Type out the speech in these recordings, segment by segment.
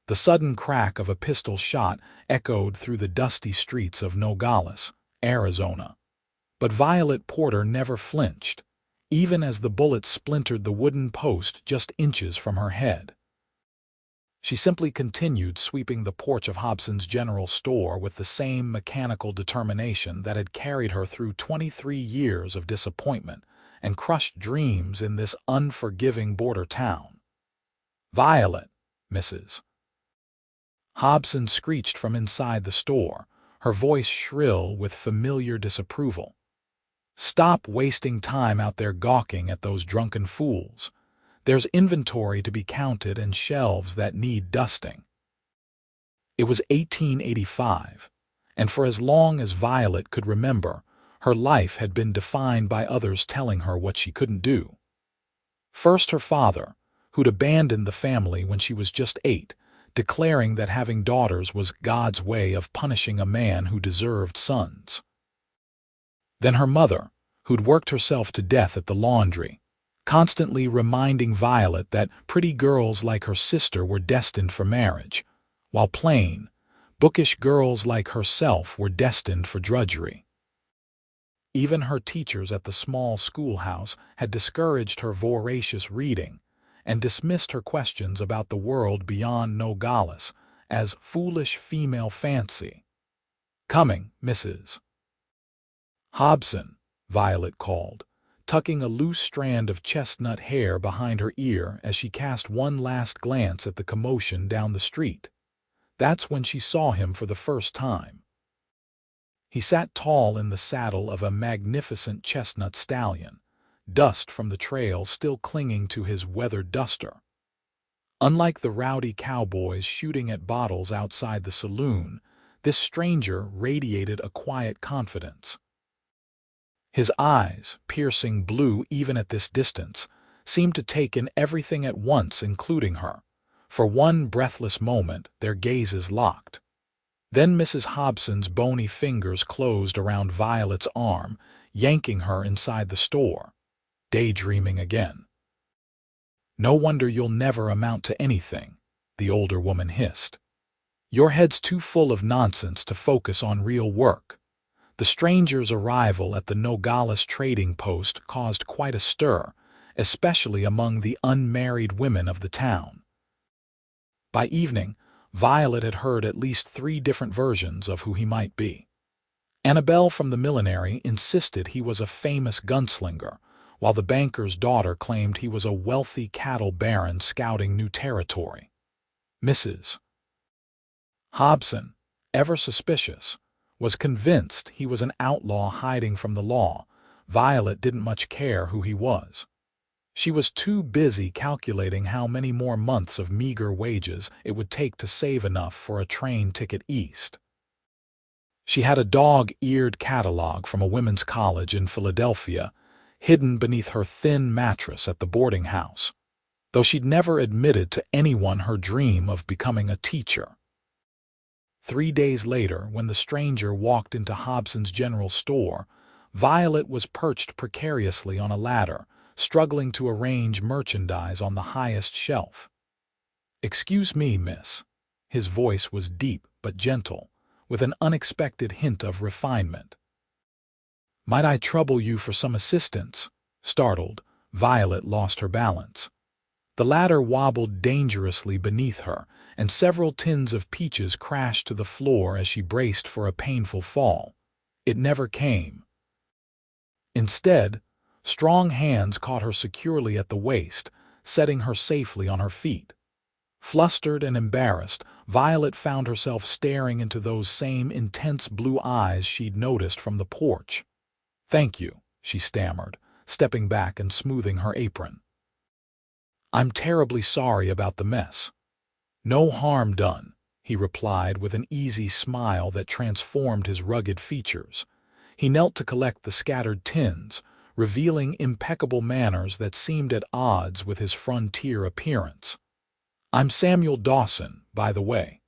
The sudden crack of a pistol shot echoed through the dusty streets of Nogales, Arizona. But Violet Porter never flinched, even as the bullet splintered the wooden post just inches from her head. She simply continued sweeping the porch of Hobson's General Store with the same mechanical determination that had carried her through 23 years of disappointment and crushed dreams in this unforgiving border town. "Violet, Mrs." Hobson screeched from inside the store, her voice shrill with familiar disapproval. "Stop wasting time out there gawking at those drunken fools. There's inventory to be counted and shelves that need dusting." It was 1885, and for as long as Violet could remember, her life had been defined by others telling her what she couldn't do. First her father, who'd abandoned the family when she was just 8, declaring that having daughters was God's way of punishing a man who deserved sons. Then her mother, who'd worked herself to death at the laundry, constantly reminding Violet that pretty girls like her sister were destined for marriage, while plain, bookish girls like herself were destined for drudgery. Even her teachers at the small schoolhouse had discouraged her voracious reading and dismissed her questions about the world beyond Nogales as foolish female fancy. "Coming, Mrs." "Hobson," Violet called, tucking a loose strand of chestnut hair behind her ear as she cast one last glance at the commotion down the street. That's when she saw him for the first time. He sat tall in the saddle of a magnificent chestnut stallion, dust from the trail still clinging to his weathered duster. Unlike the rowdy cowboys shooting at bottles outside the saloon, this stranger radiated a quiet confidence. His eyes, piercing blue even at this distance, seemed to take in everything at once, including her. For one breathless moment, their gazes locked. Then Mrs. Hobson's bony fingers closed around Violet's arm, yanking her inside the store. Daydreaming again. "No wonder you'll never amount to anything," the older woman hissed. "Your head's too full of nonsense to focus on real work." The stranger's arrival at the Nogales trading post caused quite a stir, especially among the unmarried women of the town. By evening, Violet had heard at least 3 different versions of who he might be. Annabelle from the millinery insisted he was a famous gunslinger, while the banker's daughter claimed he was a wealthy cattle baron scouting new territory. Mrs. Hobson, ever suspicious, was convinced he was an outlaw hiding from the law. Violet didn't much care who he was. She was too busy calculating how many more months of meager wages it would take to save enough for a train ticket east. She had a dog-eared catalog from a women's college in Philadelphia hidden beneath her thin mattress at the boarding house, though she'd never admitted to anyone her dream of becoming a teacher. 3 days later, when the stranger walked into Hobson's General Store, Violet was perched precariously on a ladder, struggling to arrange merchandise on the highest shelf. "Excuse me, miss." His voice was deep but gentle, with an unexpected hint of refinement. "Might I trouble you for some assistance?" Startled, Violet lost her balance. The ladder wobbled dangerously beneath her, and several tins of peaches crashed to the floor as she braced for a painful fall. It never came. Instead, strong hands caught her securely at the waist, setting her safely on her feet. Flustered and embarrassed, Violet found herself staring into those same intense blue eyes she'd noticed from the porch. "Thank you," she stammered, stepping back and smoothing her apron. "I'm terribly sorry about the mess." "No harm done," he replied with an easy smile that transformed his rugged features. He knelt to collect the scattered tins, revealing impeccable manners that seemed at odds with his frontier appearance. "I'm Samuel Dawson, by the way."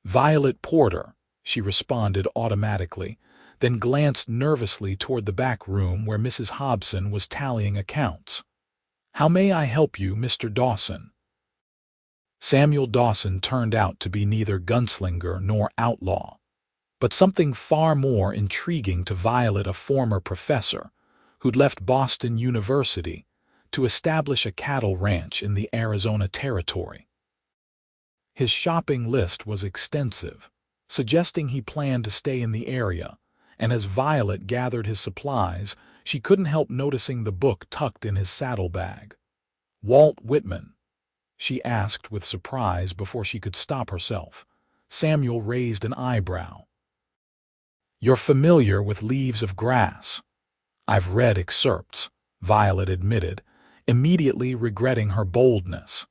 "Violet Porter," she responded automatically, then glanced nervously toward the back room where Mrs. Hobson was tallying accounts. "How may I help you, Mr. Dawson?" Samuel Dawson turned out to be neither gunslinger nor outlaw, but something far more intriguing to Violet, a former professor who'd left Boston University to establish a cattle ranch in the Arizona Territory. His shopping list was extensive, suggesting he planned to stay in the area, and as Violet gathered his supplies, she couldn't help noticing the book tucked in his saddlebag. "Walt Whitman?" she asked with surprise before she could stop herself. Samuel raised an eyebrow. "You're familiar with Leaves of Grass?" "I've read excerpts," Violet admitted, immediately regretting her boldness.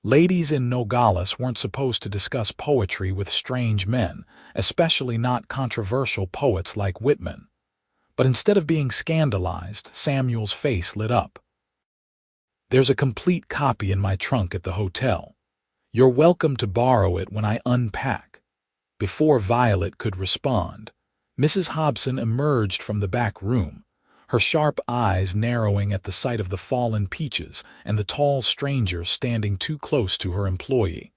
Ladies in Nogales weren't supposed to discuss poetry with strange men, especially not controversial poets like Whitman. But instead of being scandalized, Samuel's face lit up. "There's a complete copy in my trunk at the hotel. You're welcome to borrow it when I unpack." Before Violet could respond, Mrs. Hobson emerged from the back room, her sharp eyes narrowing at the sight of the fallen peaches and the tall stranger standing too close to her employee.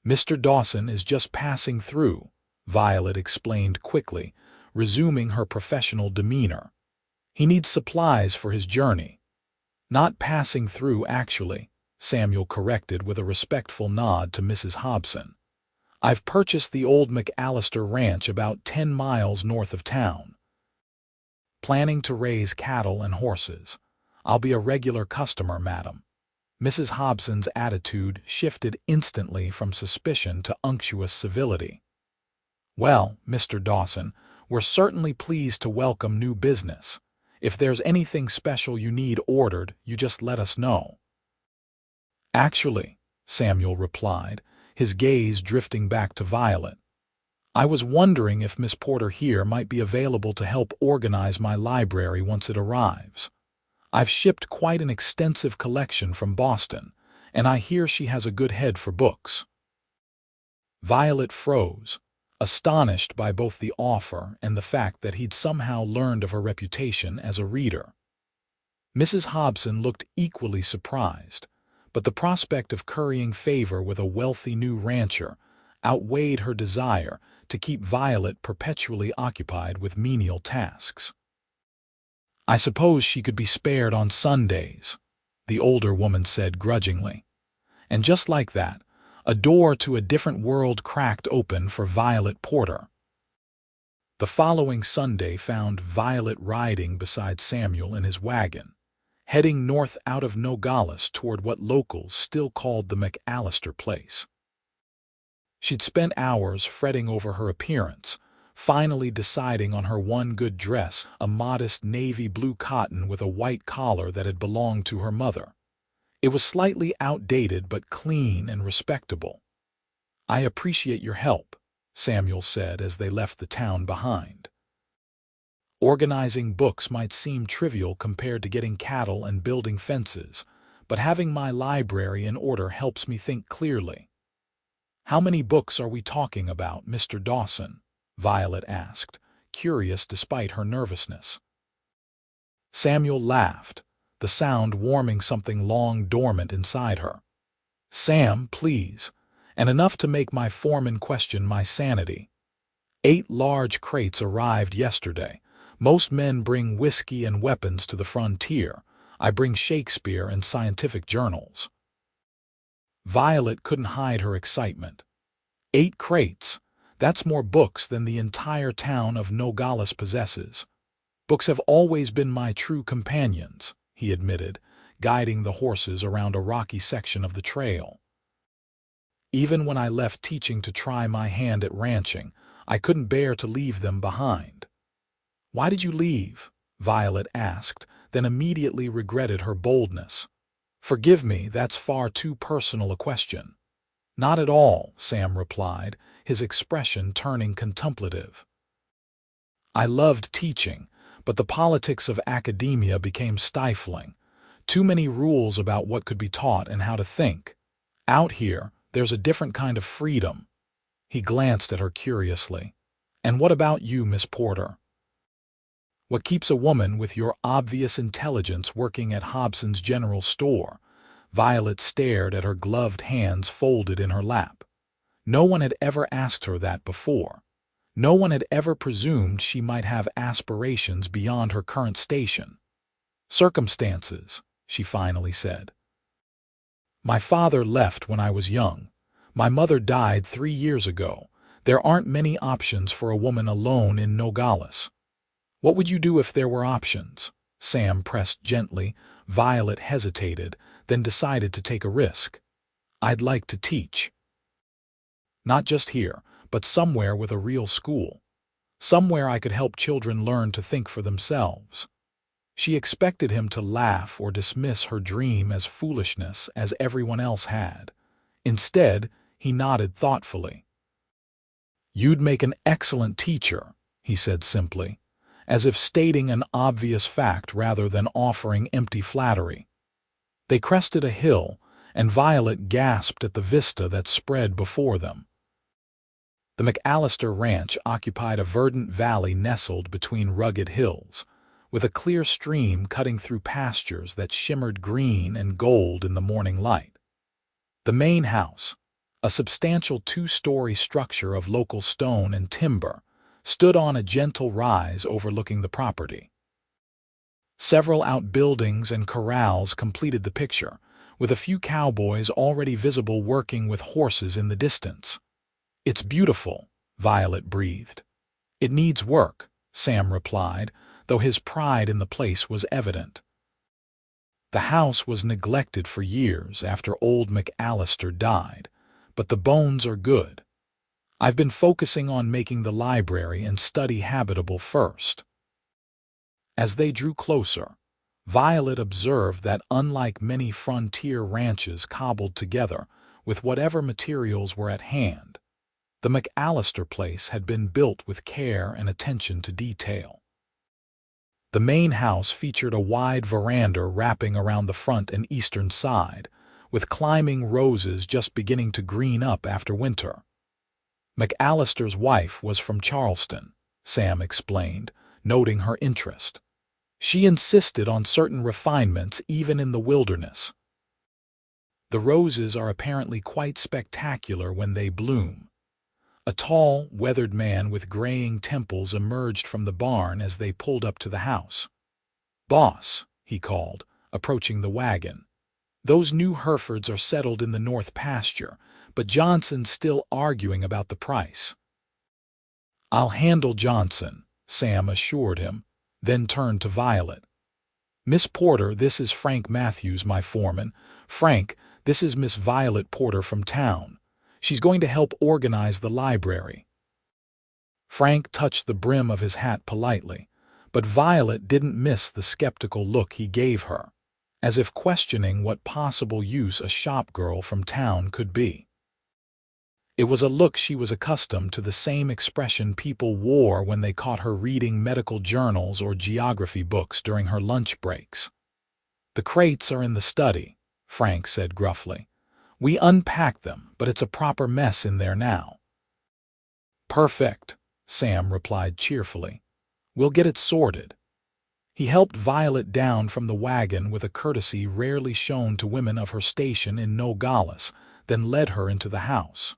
"Mr. Dawson is just passing through," Violet explained quickly, resuming her professional demeanor. "He needs supplies for his journey." "Not passing through, actually," Samuel corrected with a respectful nod to Mrs. Hobson. "I've purchased the old McAllister Ranch about 10 miles north of town. Planning to raise cattle and horses. I'll be a regular customer, madam." Mrs. Hobson's attitude shifted instantly from suspicion to unctuous civility. "Well, Mr. Dawson, we're certainly pleased to welcome new business. If there's anything special you need ordered, you just let us know." "Actually," Samuel replied, his gaze drifting back to Violet, "I was wondering if Miss Porter here might be available to help organize my library once it arrives. I've shipped quite an extensive collection from Boston, and I hear she has a good head for books." Violet froze, astonished by both the offer and the fact that he'd somehow learned of her reputation as a reader. Mrs. Hobson looked equally surprised, but the prospect of currying favor with a wealthy new rancher outweighed her desire to keep Violet perpetually occupied with menial tasks. "I suppose she could be spared on Sundays," the older woman said grudgingly. And just like that, a door to a different world cracked open for Violet Porter. The following Sunday found Violet riding beside Samuel in his wagon, heading north out of Nogales toward what locals still called the McAllister place. She'd spent hours fretting over her appearance, finally deciding on her one good dress, a modest navy blue cotton with a white collar that had belonged to her mother. It was slightly outdated but clean and respectable. "I appreciate your help," Samuel said as they left the town behind. "Organizing books might seem trivial compared to getting cattle and building fences, but having my library in order helps me think clearly." "How many books are we talking about, Mr. Dawson?" Violet asked, curious despite her nervousness. Samuel laughed, the sound warming something long dormant inside her. "Sam, please, and enough to make my foreman question my sanity. 8 large crates arrived yesterday. Most men bring whiskey and weapons to the frontier. I bring Shakespeare and scientific journals." Violet couldn't hide her excitement. 8 crates. That's more books than the entire town of Nogales possesses. "Books have always been my true companions," he admitted, guiding the horses around a rocky section of the trail. "Even when I left teaching to try my hand at ranching, I couldn't bear to leave them behind." "Why did you leave?" Violet asked, then immediately regretted her boldness. "Forgive me, that's far too personal a question." "Not at all," Sam replied, his expression turning contemplative. "I loved teaching, but the politics of academia became stifling. Too many rules about what could be taught and how to think. Out here, there's a different kind of freedom." He glanced at her curiously. "And what about you, Miss Porter? What keeps a woman with your obvious intelligence working at Hobson's General Store?" Violet stared at her gloved hands folded in her lap. No one had ever asked her that before. No one had ever presumed she might have aspirations beyond her current station. "Circumstances," she finally said. "My father left when I was young. My mother died 3 years ago. There aren't many options for a woman alone in Nogales." "What would you do if there were options?" Sam pressed gently. Violet hesitated, then decided to take a risk. "I'd like to teach. Not just here, but somewhere with a real school. Somewhere I could help children learn to think for themselves." She expected him to laugh or dismiss her dream as foolishness, as everyone else had. Instead, he nodded thoughtfully. "You'd make an excellent teacher," he said simply, as if stating an obvious fact rather than offering empty flattery. They crested a hill, and Violet gasped at the vista that spread before them. The McAllister Ranch occupied a verdant valley nestled between rugged hills, with a clear stream cutting through pastures that shimmered green and gold in the morning light. The main house, a substantial 2-story structure of local stone and timber, stood on a gentle rise overlooking the property. Several outbuildings and corrals completed the picture, with a few cowboys already visible working with horses in the distance. "It's beautiful," Violet breathed. "It needs work," Sam replied, though his pride in the place was evident. The house was neglected for years after old McAllister died, but the bones are good. I've been focusing on making the library and study habitable first." As they drew closer, Violet observed that unlike many frontier ranches cobbled together with whatever materials were at hand, the McAllister place had been built with care and attention to detail. The main house featured a wide veranda wrapping around the front and eastern side, with climbing roses just beginning to green up after winter. McAllister's wife was from Charleston, Sam explained, noting her interest. She insisted on certain refinements even in the wilderness. The roses are apparently quite spectacular when they bloom. A tall, weathered man with graying temples emerged from the barn as they pulled up to the house. "Boss," he called, approaching the wagon. "Those new Herefords are settled in the north pasture, but Johnson's still arguing about the price." "I'll handle Johnson," Sam assured him, then turned to Violet. "Miss Porter, this is Frank Matthews, my foreman. Frank, this is Miss Violet Porter from town. She's going to help organize the library." Frank touched the brim of his hat politely, but Violet didn't miss the skeptical look he gave her, as if questioning what possible use a shopgirl from town could be. It was a look she was accustomed to, the same expression people wore when they caught her reading medical journals or geography books during her lunch breaks. "The crates are in the study," Frank said gruffly. "We unpacked them, but it's a proper mess in there now." "Perfect," Sam replied cheerfully. "We'll get it sorted." He helped Violet down from the wagon with a courtesy rarely shown to women of her station in Nogales, then led her into the house.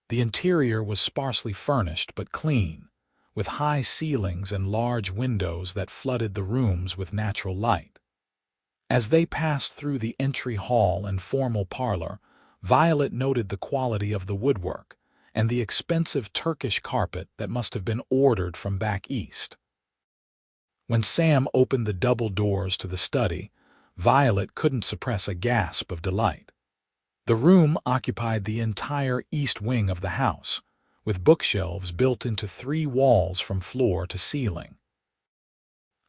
The interior was sparsely furnished but clean, with high ceilings and large windows that flooded the rooms with natural light. As they passed through the entry hall and formal parlor, Violet noted the quality of the woodwork and the expensive Turkish carpet that must have been ordered from back east. When Sam opened the double doors to the study, Violet couldn't suppress a gasp of delight. The room occupied the entire east wing of the house, with bookshelves built into 3 walls from floor to ceiling.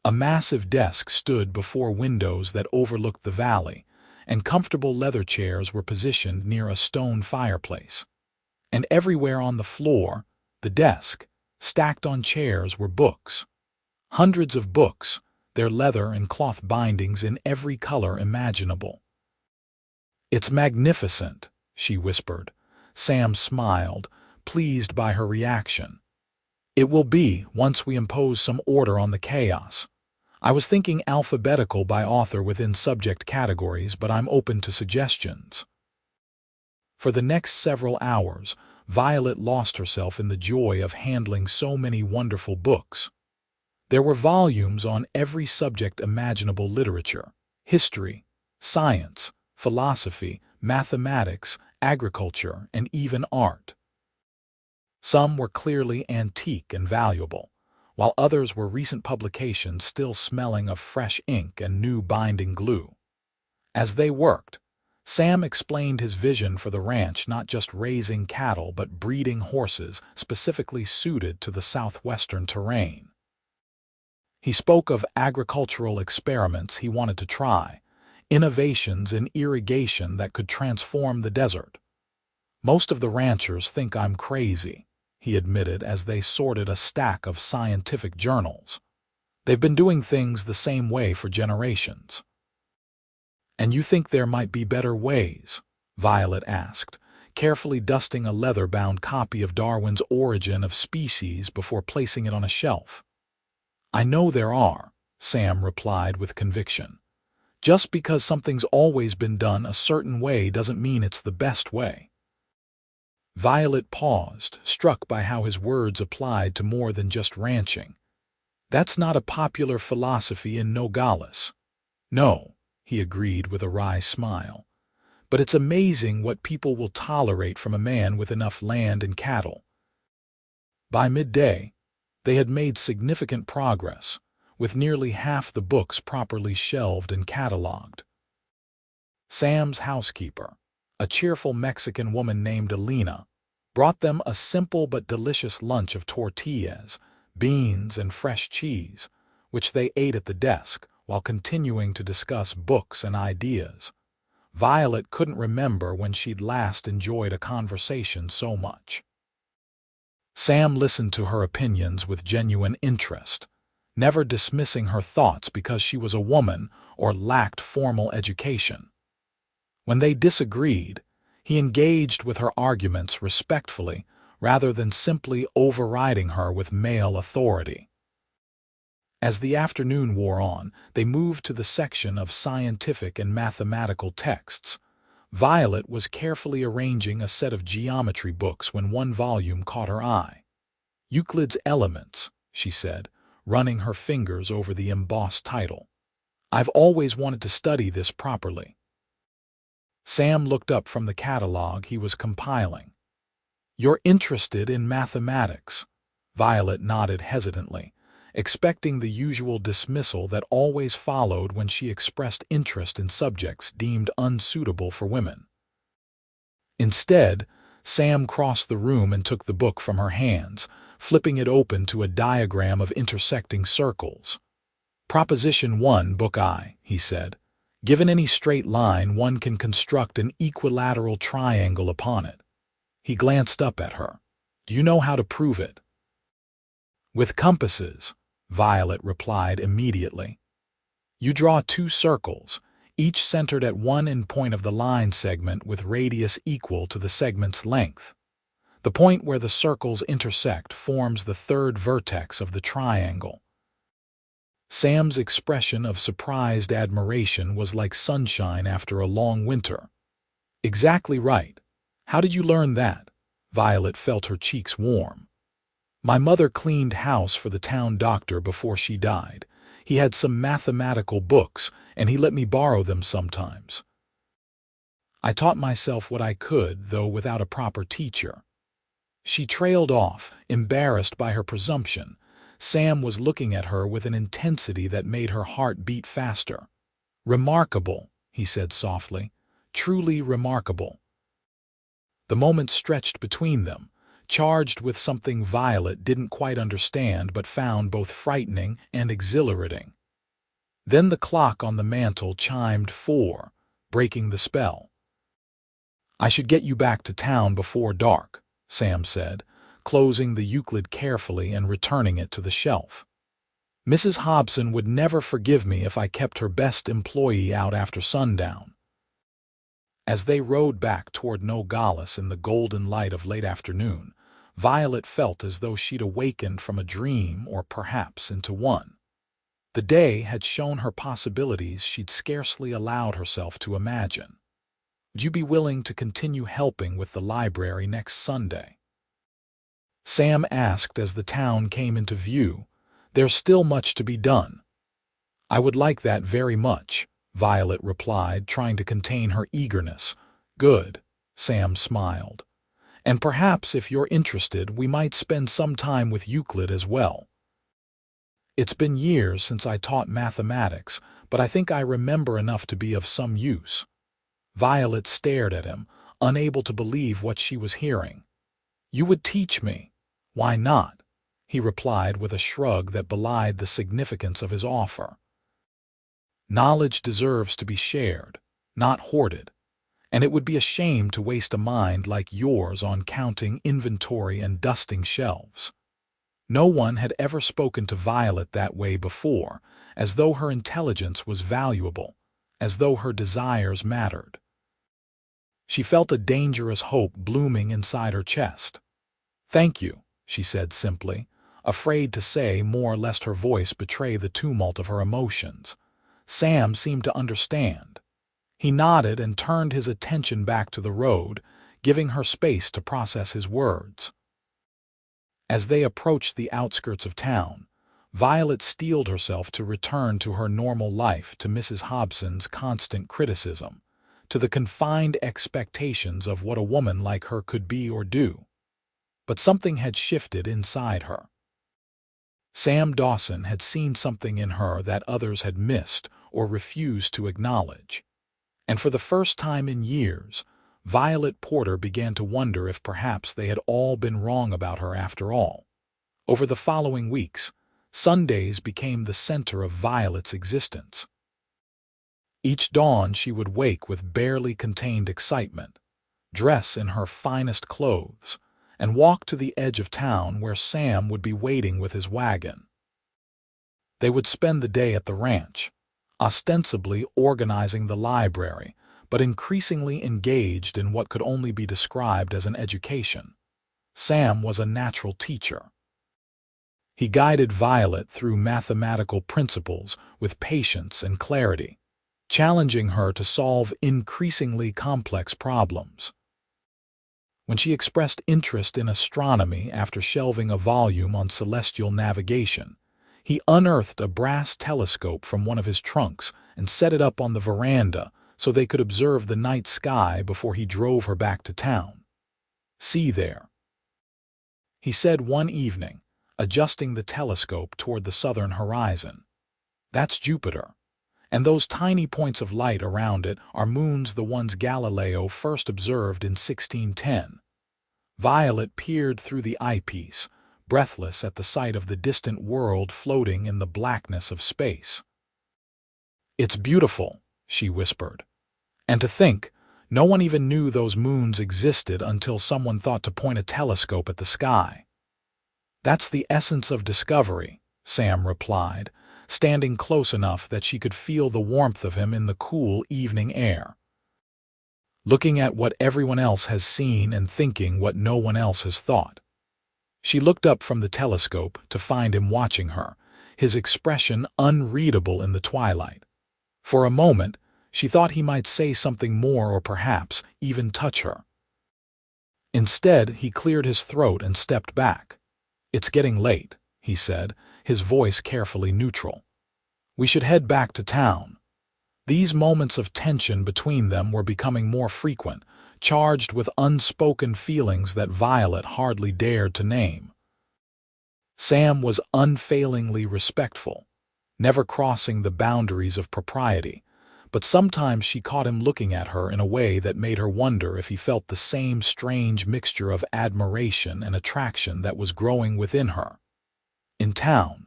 A massive desk stood before windows that overlooked the valley, and comfortable leather chairs were positioned near a stone fireplace. And everywhere on the floor, the desk, stacked on chairs, were books. Hundreds of books, their leather and cloth bindings in every color imaginable. "It's magnificent," she whispered. Sam smiled, pleased by her reaction. "It will be once we impose some order on the chaos. I was thinking alphabetical by author within subject categories, but I'm open to suggestions. For the next several hours, Violet lost herself in the joy of handling so many wonderful books. There were volumes on every subject imaginable: literature, history, science, philosophy, mathematics, agriculture, and even art. Some were clearly antique and valuable, while others were recent publications still smelling of fresh ink and new binding glue. As they worked, Sam explained his vision for the ranch: not just raising cattle but breeding horses specifically suited to the southwestern terrain. He spoke of agricultural experiments he wanted to try, innovations in irrigation that could transform the desert. "Most of the ranchers think I'm crazy," he admitted as they sorted a stack of scientific journals. "They've been doing things the same way for generations." "And you think there might be better ways?" Violet asked, carefully dusting a leather-bound copy of Darwin's Origin of Species before placing it on a shelf. "I know there are," Sam replied with conviction. "Just because something's always been done a certain way doesn't mean it's the best way." Violet paused, struck by how his words applied to more than just ranching. "That's not a popular philosophy in Nogales." "No," he agreed with a wry smile. "But it's amazing what people will tolerate from a man with enough land and cattle." By midday, they had made significant progress, with nearly half the books properly shelved and cataloged. Sam's housekeeper, a cheerful Mexican woman named Elena, brought them a simple but delicious lunch of tortillas, beans, and fresh cheese, which they ate at the desk while continuing to discuss books and ideas. Violet couldn't remember when she'd last enjoyed a conversation so much. Sam listened to her opinions with genuine interest, never dismissing her thoughts because she was a woman or lacked formal education. When they disagreed, he engaged with her arguments respectfully rather than simply overriding her with male authority. As the afternoon wore on, they moved to the section of scientific and mathematical texts. Violet was carefully arranging a set of geometry books when one volume caught her eye. "Euclid's Elements," she said, running her fingers over the embossed title. "I've always wanted to study this properly." Sam looked up from the catalog he was compiling. "You're interested in mathematics?" Violet nodded hesitantly, expecting the usual dismissal that always followed when she expressed interest in subjects deemed unsuitable for women. Instead, Sam crossed the room and took the book from her hands, flipping it open to a diagram of intersecting circles. "Proposition 1, Book I," he said. "Given any straight line, one can construct an equilateral triangle upon it." He glanced up at her. "Do you know how to prove it?" "With compasses," Violet replied immediately. "You draw two circles, each centered at one endpoint of the line segment with radius equal to the segment's length. The point where the circles intersect forms the third vertex of the triangle." Sam's expression of surprised admiration was like sunshine after a long winter. "Exactly right. How did you learn that?" Violet felt her cheeks warm. "My mother cleaned house for the town doctor before she died. He had some mathematical books, and he let me borrow them sometimes. I taught myself what I could, though without a proper teacher." She trailed off, embarrassed by her presumption. Sam was looking at her with an intensity that made her heart beat faster. "Remarkable," he said softly. "Truly remarkable." The moment stretched between them, charged with something Violet didn't quite understand but found both frightening and exhilarating. Then the clock on the mantel chimed 4, breaking the spell. "I should get you back to town before dark," Sam said, closing the Euclid carefully and returning it to the shelf. "Mrs. Hobson would never forgive me if I kept her best employee out after sundown." As they rode back toward Nogales in the golden light of late afternoon, Violet felt as though she'd awakened from a dream or perhaps into one. The day had shown her possibilities she'd scarcely allowed herself to imagine. Would you be willing to continue helping with the library next Sunday? Sam asked as the town came into view. There's still much to be done. I would like that very much, Violet replied, trying to contain her eagerness. Good, Sam smiled. And perhaps if you're interested, we might spend some time with Euclid as well. It's been years since I taught mathematics, but I think I remember enough to be of some use. Violet stared at him, unable to believe what she was hearing. You would teach me. Why not? He replied with a shrug that belied the significance of his offer. Knowledge deserves to be shared, not hoarded, and it would be a shame to waste a mind like yours on counting inventory and dusting shelves. No one had ever spoken to Violet that way before, as though her intelligence was valuable, as though her desires mattered. She felt a dangerous hope blooming inside her chest. Thank you, she said simply, afraid to say more lest her voice betray the tumult of her emotions. Sam seemed to understand. He nodded and turned his attention back to the road, giving her space to process his words. As they approached the outskirts of town, Violet steeled herself to return to her normal life, to Mrs. Hobson's constant criticism, to the confined expectations of what a woman like her could be or do. But something had shifted inside her. Sam Dawson had seen something in her that others had missed or refused to acknowledge. And for the first time in years, Violet Porter began to wonder if perhaps they had all been wrong about her after all. Over the following weeks, Sundays became the center of Violet's existence. Each dawn she would wake with barely contained excitement, dress in her finest clothes, and walk to the edge of town where Sam would be waiting with his wagon. They would spend the day at the ranch, ostensibly organizing the library, but increasingly engaged in what could only be described as an education. Sam was a natural teacher. He guided Violet through mathematical principles with patience and clarity, challenging her to solve increasingly complex problems. When she expressed interest in astronomy after shelving a volume on celestial navigation, he unearthed a brass telescope from one of his trunks and set it up on the veranda so they could observe the night sky before he drove her back to town. See there, he said one evening, adjusting the telescope toward the southern horizon. That's Jupiter, and those tiny points of light around it are moons, the ones Galileo first observed in 1610. Violet peered through the eyepiece, breathless at the sight of the distant world floating in the blackness of space. It's beautiful, she whispered. And to think, no one even knew those moons existed until someone thought to point a telescope at the sky. That's the essence of discovery, Sam replied, standing close enough that she could feel the warmth of him in the cool evening air. Looking at what everyone else has seen and thinking what no one else has thought. She looked up from the telescope to find him watching her, his expression unreadable in the twilight. For a moment, she thought he might say something more or perhaps even touch her. Instead, he cleared his throat and stepped back. It's getting late, he said, his voice carefully neutral. We should head back to town. These moments of tension between them were becoming more frequent, charged with unspoken feelings that Violet hardly dared to name. Sam was unfailingly respectful, never crossing the boundaries of propriety, but sometimes she caught him looking at her in a way that made her wonder if he felt the same strange mixture of admiration and attraction that was growing within her. In town,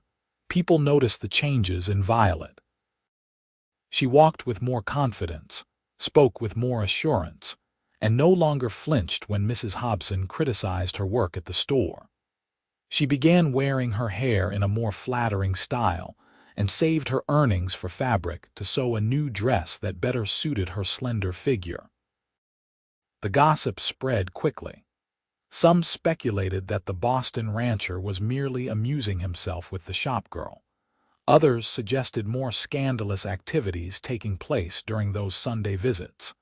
people noticed the changes in Violet. She walked with more confidence, spoke with more assurance, and no longer flinched when Mrs. Hobson criticized her work at the store. She began wearing her hair in a more flattering style, and saved her earnings for fabric to sew a new dress that better suited her slender figure. The gossip spread quickly. Some speculated that the Boston rancher was merely amusing himself with the shopgirl. Others suggested more scandalous activities taking place during those Sunday visits.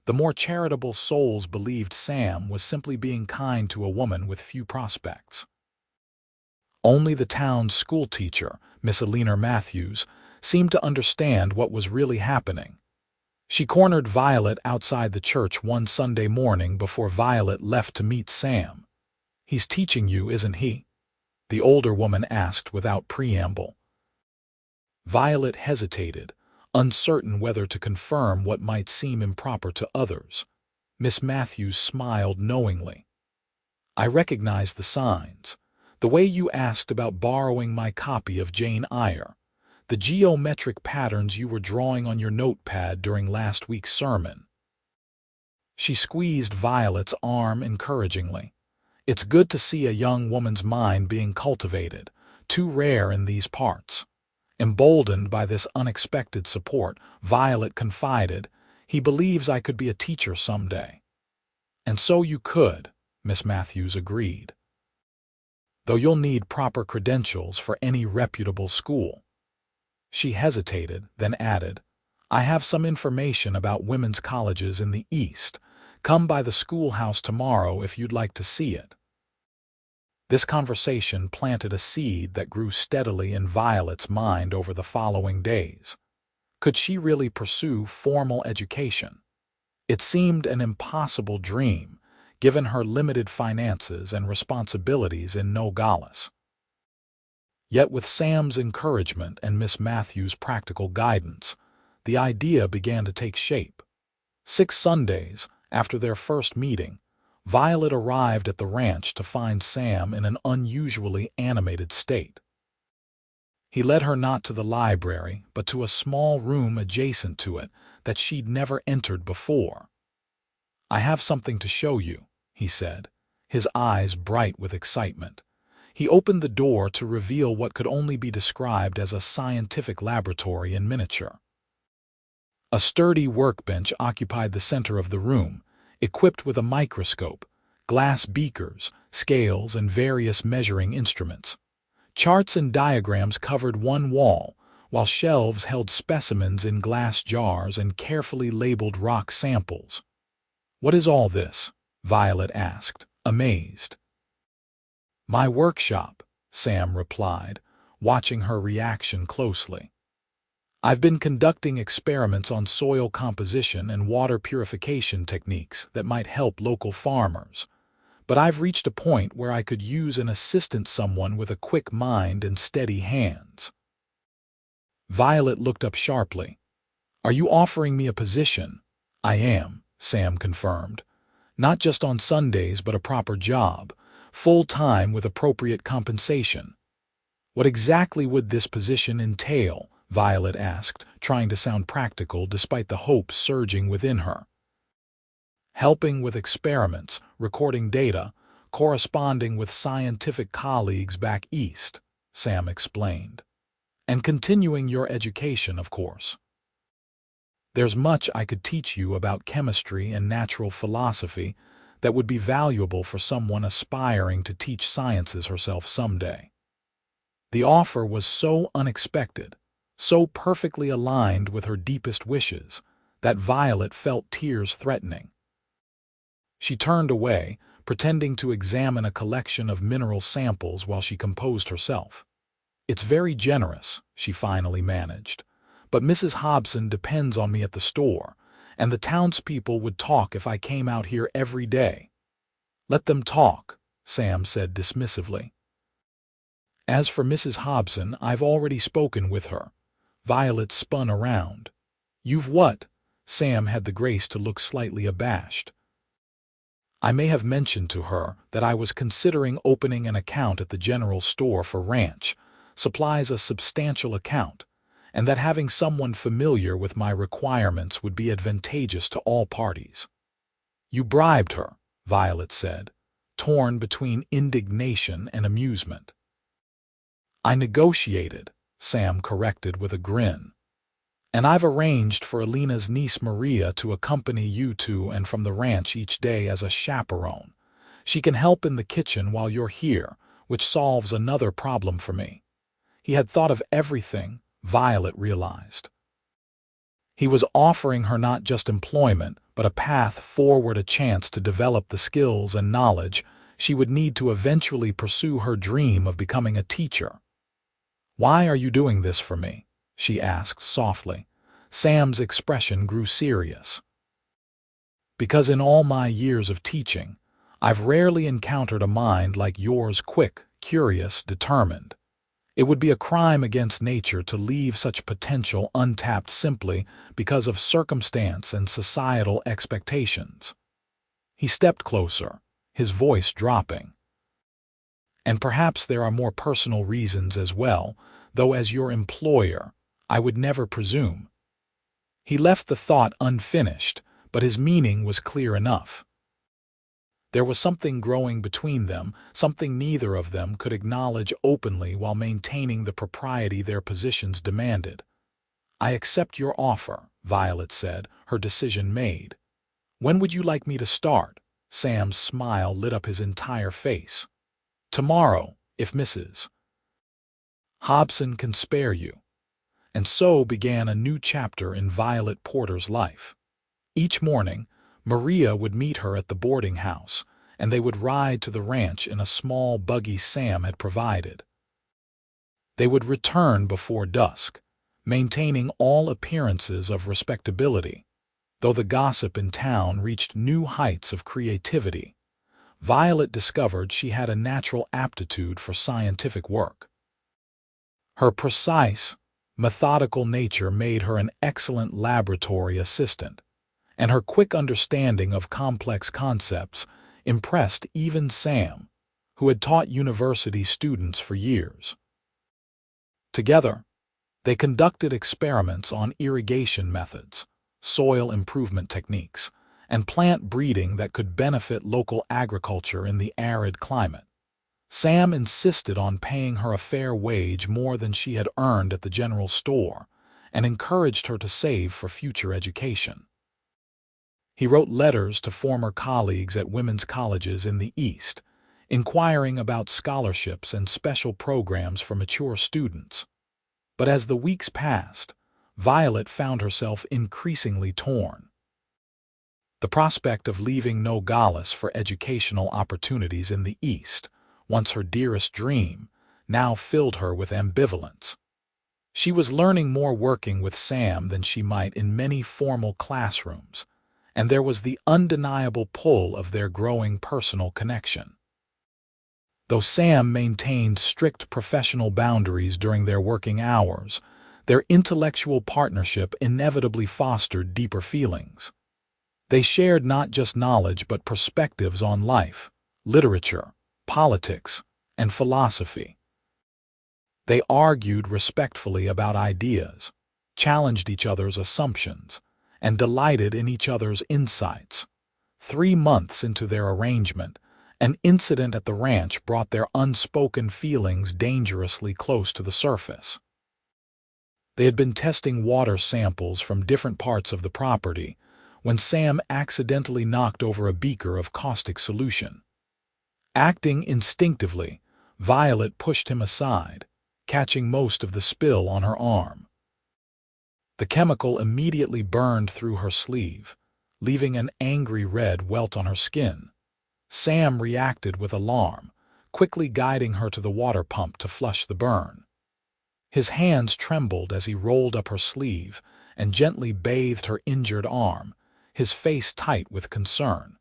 The more charitable souls believed Sam was simply being kind to a woman with few prospects. Only the town's schoolteacher, Miss Alina Matthews, seemed to understand what was really happening. She cornered Violet outside the church one Sunday morning before Violet left to meet Sam. "He's teaching you, isn't he?" the older woman asked without preamble. Violet hesitated, uncertain whether to confirm what might seem improper to others. Miss Matthews smiled knowingly. "I recognize the signs. The way you asked about borrowing my copy of Jane Eyre, the geometric patterns you were drawing on your notepad during last week's sermon." She squeezed Violet's arm encouragingly. "It's good to see a young woman's mind being cultivated, too rare in these parts." Emboldened by this unexpected support, Violet confided, "He believes I could be a teacher someday." "And so you could," Miss Matthews agreed. "Though you'll need proper credentials for any reputable school." She hesitated, then added, "I have some information about women's colleges in the East. Come by the schoolhouse tomorrow if you'd like to see it." This conversation planted a seed that grew steadily in Violet's mind over the following days. Could she really pursue formal education? It seemed an impossible dream, given her limited finances and responsibilities in Nogales. Yet with Sam's encouragement and Miss Matthews' practical guidance, the idea began to take shape. 6 Sundays after their first meeting, Violet arrived at the ranch to find Sam in an unusually animated state. He led her not to the library, but to a small room adjacent to it that she'd never entered before. "I have something to show you," he said, his eyes bright with excitement. He opened the door to reveal what could only be described as a scientific laboratory in miniature. A sturdy workbench occupied the center of the room, equipped with a microscope, glass beakers, scales, and various measuring instruments. Charts and diagrams covered one wall, while shelves held specimens in glass jars and carefully labeled rock samples. "What is all this?" Violet asked, amazed. "My workshop," Sam replied, watching her reaction closely. "I've been conducting experiments on soil composition and water purification techniques that might help local farmers. But I've reached a point where I could use an assistant, someone with a quick mind and steady hands." Violet looked up sharply. "Are you offering me a position?" "I am," Sam confirmed. "Not just on Sundays, but a proper job, full-time with appropriate compensation." "What exactly would this position entail?" Violet asked, trying to sound practical despite the hope surging within her. "Helping with experiments, recording data, corresponding with scientific colleagues back east," Sam explained. "And continuing your education, of course. There's much I could teach you about chemistry and natural philosophy that would be valuable for someone aspiring to teach sciences herself someday." The offer was so unexpected, so perfectly aligned with her deepest wishes, that Violet felt tears threatening. She turned away, pretending to examine a collection of mineral samples while she composed herself. "It's very generous," she finally managed, "but Mrs. Hobson depends on me at the store, and the townspeople would talk if I came out here every day." "Let them talk," Sam said dismissively. "As for Mrs. Hobson, I've already spoken with her." Violet spun around. "You've what?" Sam had the grace to look slightly abashed. "I may have mentioned to her that I was considering opening an account at the general store for ranch, supplies a substantial account, and that having someone familiar with my requirements would be advantageous to all parties." "You bribed her," Violet said, torn between indignation and amusement. "I negotiated," Sam corrected with a grin. "And I've arranged for Alina's niece Maria to accompany you to and from the ranch each day as a chaperone. She can help in the kitchen while you're here, which solves another problem for me." He had thought of everything, Violet realized. He was offering her not just employment, but a path forward, a chance to develop the skills and knowledge she would need to eventually pursue her dream of becoming a teacher. "Why are you doing this for me?" she asked softly. Sam's expression grew serious. "Because in all my years of teaching, I've rarely encountered a mind like yours, quick, curious, determined. It would be a crime against nature to leave such potential untapped simply because of circumstance and societal expectations." He stepped closer, his voice dropping. "And perhaps there are more personal reasons as well, though as your employer, I would never presume." He left the thought unfinished, but his meaning was clear enough. There was something growing between them, something neither of them could acknowledge openly while maintaining the propriety their positions demanded. "I accept your offer," Violet said, her decision made. "When would you like me to start?" Sam's smile lit up his entire face. "Tomorrow, if Mrs. Hobson can spare you." And so began a new chapter in Violet Porter's life. Each morning, Maria would meet her at the boarding house, and they would ride to the ranch in a small buggy Sam had provided. They would return before dusk, maintaining all appearances of respectability. Though the gossip in town reached new heights of creativity, Violet discovered she had a natural aptitude for scientific work. Her precise, methodical nature made her an excellent laboratory assistant, and her quick understanding of complex concepts impressed even Sam, who had taught university students for years. Together, they conducted experiments on irrigation methods, soil improvement techniques, and plant breeding that could benefit local agriculture in the arid climate. Sam insisted on paying her a fair wage, more than she had earned at the general store, and encouraged her to save for future education. He wrote letters to former colleagues at women's colleges in the East, inquiring about scholarships and special programs for mature students. But as the weeks passed, Violet found herself increasingly torn. The prospect of leaving Nogales for educational opportunities in the East, once her dearest dream, now filled her with ambivalence. She was learning more working with Sam than she might in many formal classrooms, and there was the undeniable pull of their growing personal connection. Though Sam maintained strict professional boundaries during their working hours, their intellectual partnership inevitably fostered deeper feelings. They shared not just knowledge but perspectives on life, literature, politics, and philosophy. They argued respectfully about ideas, challenged each other's assumptions, and delighted in each other's insights. 3 months into their arrangement, an incident at the ranch brought their unspoken feelings dangerously close to the surface. They had been testing water samples from different parts of the property when Sam accidentally knocked over a beaker of caustic solution. Acting instinctively, Violet pushed him aside, catching most of the spill on her arm. The chemical immediately burned through her sleeve, leaving an angry red welt on her skin. Sam reacted with alarm, quickly guiding her to the water pump to flush the burn. His hands trembled as he rolled up her sleeve and gently bathed her injured arm, his face tight with concern.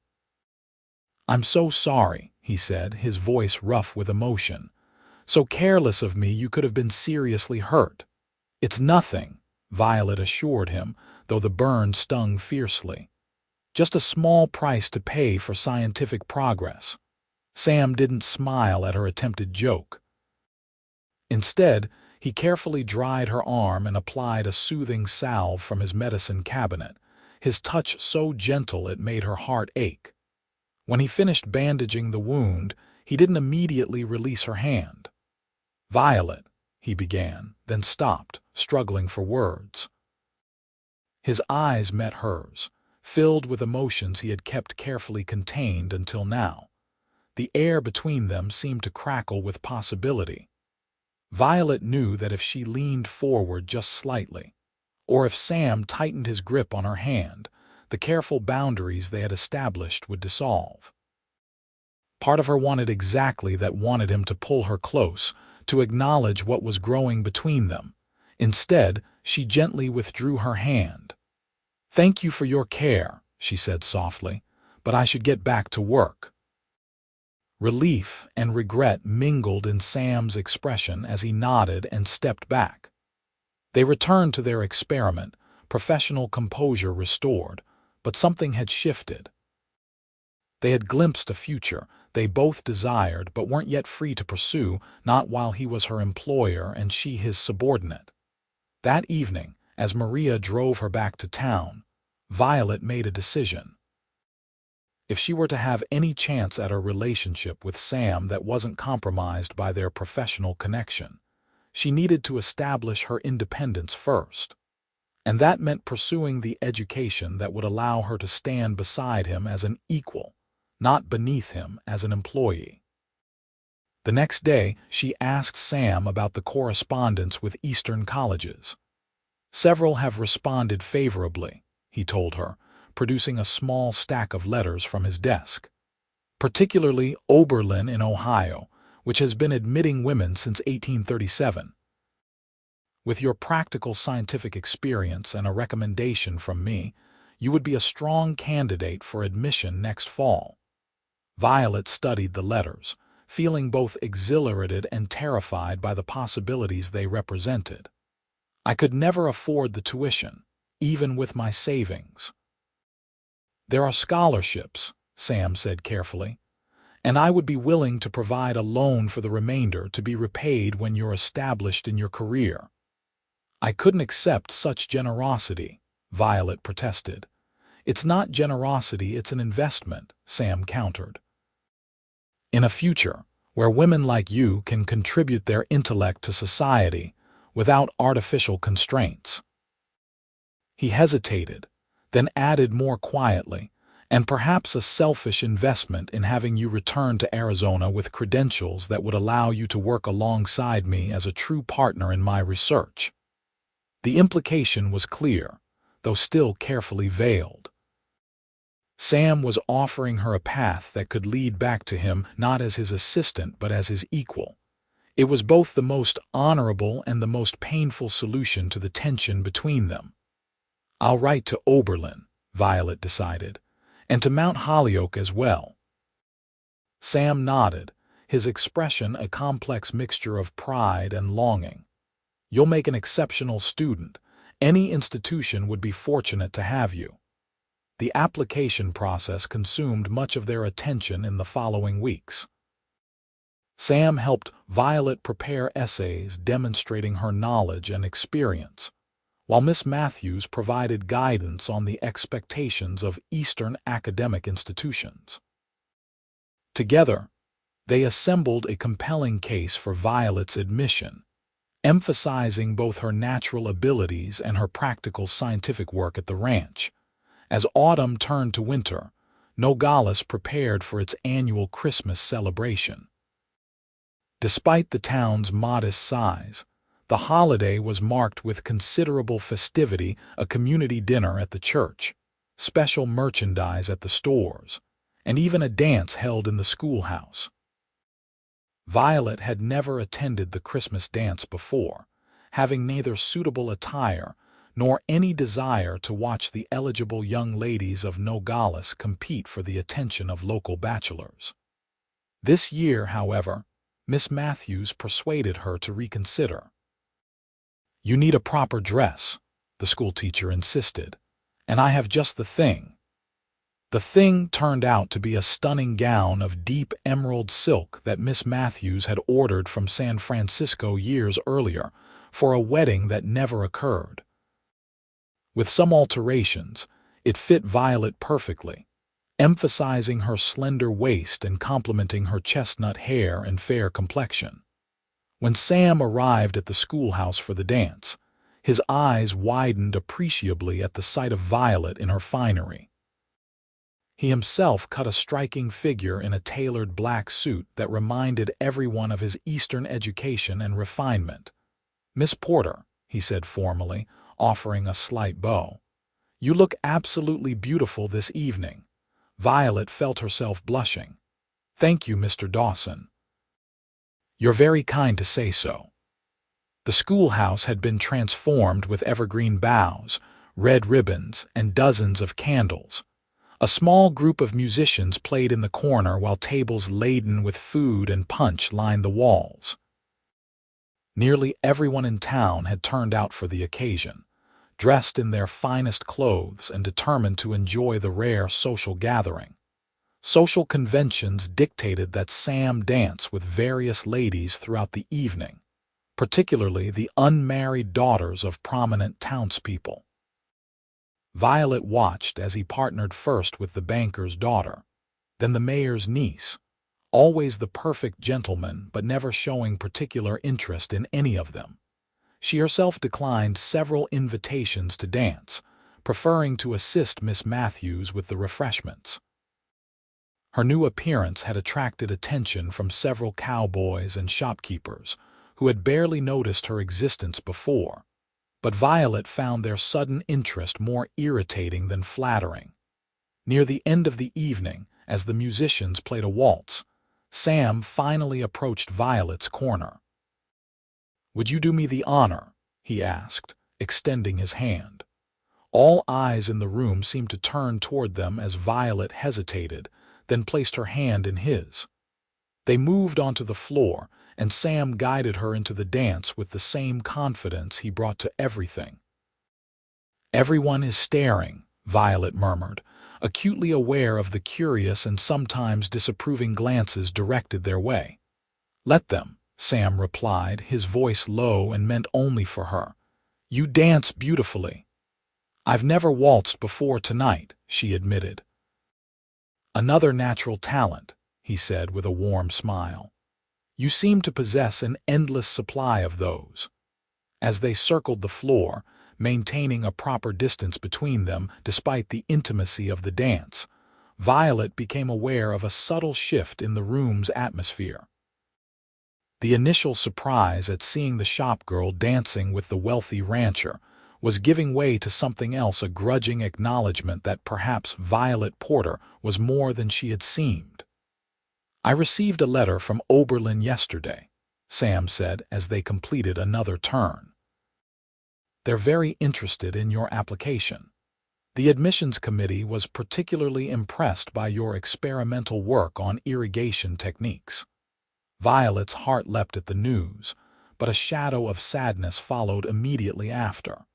"I'm so sorry," he said, his voice rough with emotion. "So careless of me, you could have been seriously hurt." "It's nothing," Violet assured him, though the burn stung fiercely. "Just a small price to pay for scientific progress." Sam didn't smile at her attempted joke. Instead, he carefully dried her arm and applied a soothing salve from his medicine cabinet, his touch so gentle it made her heart ache. When he finished bandaging the wound, he didn't immediately release her hand. "Violet," he began, then stopped, struggling for words. His eyes met hers, filled with emotions he had kept carefully contained until now. The air between them seemed to crackle with possibility. Violet knew that if she leaned forward just slightly, or if Sam tightened his grip on her hand, the careful boundaries they had established would dissolve. Part of her wanted exactly that, wanted him to pull her close, to acknowledge what was growing between them. Instead, she gently withdrew her hand. "Thank you for your care," she said softly, "but I should get back to work." Relief and regret mingled in Sam's expression as he nodded and stepped back. They returned to their experiment, professional composure restored, but something had shifted. They had glimpsed a future they both desired but weren't yet free to pursue, not while he was her employer and she his subordinate. That evening, as Maria drove her back to town, Violet made a decision. If she were to have any chance at a relationship with Sam that wasn't compromised by their professional connection, she needed to establish her independence first. And that meant pursuing the education that would allow her to stand beside him as an equal, not beneath him as an employee. The next day, she asked Sam about the correspondence with Eastern colleges. "Several have responded favorably," he told her, producing a small stack of letters from his desk. "Particularly Oberlin in Ohio, which has been admitting women since 1837. With your practical scientific experience and a recommendation from me, you would be a strong candidate for admission next fall." Violet studied the letters, feeling both exhilarated and terrified by the possibilities they represented. "I could never afford the tuition, even with my savings." "There are scholarships," Sam said carefully, "and I would be willing to provide a loan for the remainder to be repaid when you're established in your career." "I couldn't accept such generosity," Violet protested. "It's not generosity, it's an investment," Sam countered. "In a future where women like you can contribute their intellect to society without artificial constraints." He hesitated, then added more quietly, "and perhaps a selfish investment in having you return to Arizona with credentials that would allow you to work alongside me as a true partner in my research." The implication was clear, though still carefully veiled. Sam was offering her a path that could lead back to him not as his assistant but as his equal. It was both the most honorable and the most painful solution to the tension between them. "I'll write to Oberlin," Violet decided, "and to Mount Holyoke as well." Sam nodded, his expression a complex mixture of pride and longing. "You'll make an exceptional student. Any institution would be fortunate to have you." The application process consumed much of their attention in the following weeks. Sam helped Violet prepare essays demonstrating her knowledge and experience, while Miss Matthews provided guidance on the expectations of Eastern academic institutions. Together, they assembled a compelling case for Violet's admission, emphasizing both her natural abilities and her practical scientific work at the ranch. As autumn turned to winter, Nogales prepared for its annual Christmas celebration. Despite the town's modest size, the holiday was marked with considerable festivity, a community dinner at the church, special merchandise at the stores, and even a dance held in the schoolhouse. Violet had never attended the Christmas dance before, having neither suitable attire nor any desire to watch the eligible young ladies of Nogales compete for the attention of local bachelors. This year, however, Miss Matthews persuaded her to reconsider. "You need a proper dress," the schoolteacher insisted, "and I have just the thing." The thing turned out to be a stunning gown of deep emerald silk that Miss Matthews had ordered from San Francisco years earlier for a wedding that never occurred. With some alterations, it fit Violet perfectly, emphasizing her slender waist and complementing her chestnut hair and fair complexion. When Sam arrived at the schoolhouse for the dance, his eyes widened appreciably at the sight of Violet in her finery. He himself cut a striking figure in a tailored black suit that reminded everyone of his Eastern education and refinement. "Miss Porter," he said formally, offering a slight bow, "you look absolutely beautiful this evening." Violet felt herself blushing. "Thank you, Mr. Dawson. You're very kind to say so." The schoolhouse had been transformed with evergreen boughs, red ribbons, and dozens of candles. A small group of musicians played in the corner while tables laden with food and punch lined the walls. Nearly everyone in town had turned out for the occasion, dressed in their finest clothes and determined to enjoy the rare social gathering. Social conventions dictated that Sam dance with various ladies throughout the evening, particularly the unmarried daughters of prominent townspeople. Violet watched as he partnered first with the banker's daughter, then the mayor's niece, always the perfect gentleman but never showing particular interest in any of them. She herself declined several invitations to dance, preferring to assist Miss Matthews with the refreshments. Her new appearance had attracted attention from several cowboys and shopkeepers, who had barely noticed her existence before, but Violet found their sudden interest more irritating than flattering. Near the end of the evening, as the musicians played a waltz, Sam finally approached Violet's corner. "Would you do me the honor?" he asked, extending his hand. All eyes in the room seemed to turn toward them as Violet hesitated, then placed her hand in his. They moved onto the floor, and Sam guided her into the dance with the same confidence he brought to everything. "Everyone is staring," Violet murmured, acutely aware of the curious and sometimes disapproving glances directed their way. "Let them," Sam replied, his voice low and meant only for her. "You dance beautifully." "I've never waltzed before tonight," she admitted. "Another natural talent," he said with a warm smile. "You seem to possess an endless supply of those." As they circled the floor, maintaining a proper distance between them despite the intimacy of the dance, Violet became aware of a subtle shift in the room's atmosphere. The initial surprise at seeing the shopgirl dancing with the wealthy rancher was giving way to something else, a grudging acknowledgement that perhaps Violet Porter was more than she had seemed. "I received a letter from Oberlin yesterday," Sam said as they completed another turn. "They're very interested in your application. The admissions committee was particularly impressed by your experimental work on irrigation techniques." Violet's heart leapt at the news, but a shadow of sadness followed immediately after.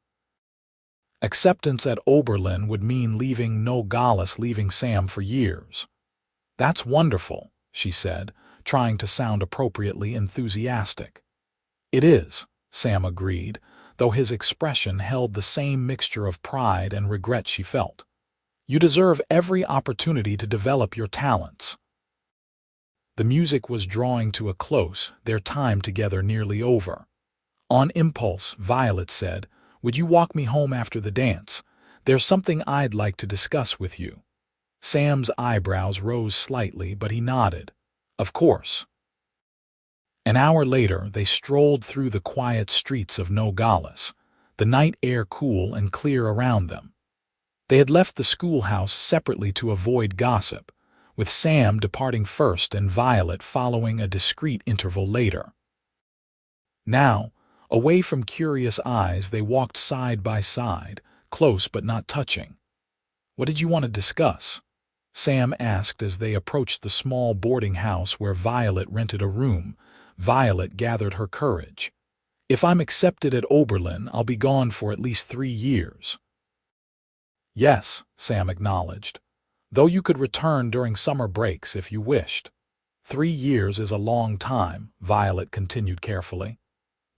Acceptance at Oberlin would mean leaving Nogales, leaving Sam for years. "That's wonderful," she said, trying to sound appropriately enthusiastic. "It is," Sam agreed, though his expression held the same mixture of pride and regret she felt. "You deserve every opportunity to develop your talents." The music was drawing to a close, their time together nearly over. On impulse, Violet said, "Would you walk me home after the dance? There's something I'd like to discuss with you." Sam's eyebrows rose slightly, but he nodded. "Of course." An hour later, they strolled through the quiet streets of Nogales, the night air cool and clear around them. They had left the schoolhouse separately to avoid gossip, with Sam departing first and Violet following a discreet interval later. Now, away from curious eyes, they walked side by side, close but not touching. "What did you want to discuss?" Sam asked as they approached the small boarding house where Violet rented a room. Violet gathered her courage. "If I'm accepted at Oberlin, I'll be gone for at least 3 years." "Yes," Sam acknowledged, "though you could return during summer breaks if you wished." 3 years is a long time," Violet continued carefully.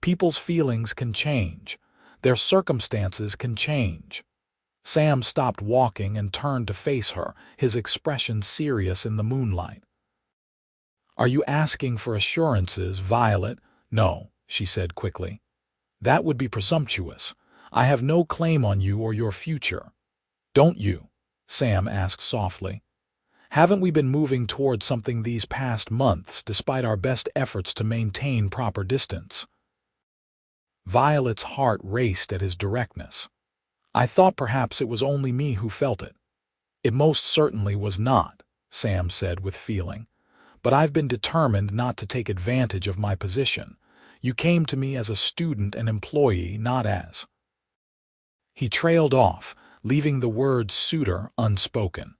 "People's feelings can change. Their circumstances can change." Sam stopped walking and turned to face her, his expression serious in the moonlight. "Are you asking for assurances, Violet?" "No," she said quickly. "That would be presumptuous. I have no claim on you or your future." "Don't you?" Sam asked softly. Haven't we been moving towards something these past months despite our best efforts to maintain proper distance? Violet's heart raced at his directness. I thought perhaps it was only me who felt it. It most certainly was not, Sam said with feeling. But I've been determined not to take advantage of my position. You came to me as a student and employee, not as. He trailed off, leaving the word suitor unspoken.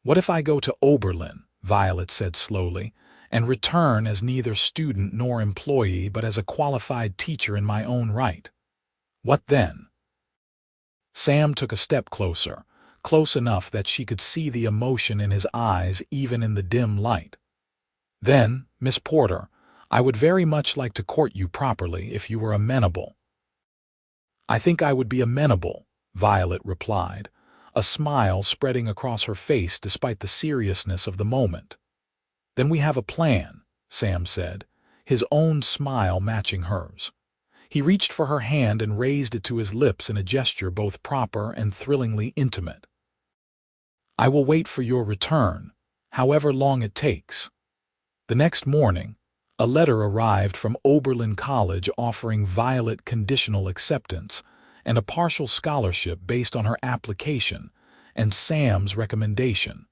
What if I go to Oberlin, Violet said slowly, and return as neither student nor employee but as a qualified teacher in my own right? What then? Sam took a step closer, close enough that she could see the emotion in his eyes even in the dim light. Then, Miss Porter, I would very much like to court you properly if you were amenable. I think I would be amenable, Violet replied, a smile spreading across her face despite the seriousness of the moment. Then we have a plan, Sam said, his own smile matching hers. He reached for her hand and raised it to his lips in a gesture both proper and thrillingly intimate. I will wait for your return, however long it takes. The next morning, a letter arrived from Oberlin College offering Violet conditional acceptance and a partial scholarship based on her application and Sam's recommendation.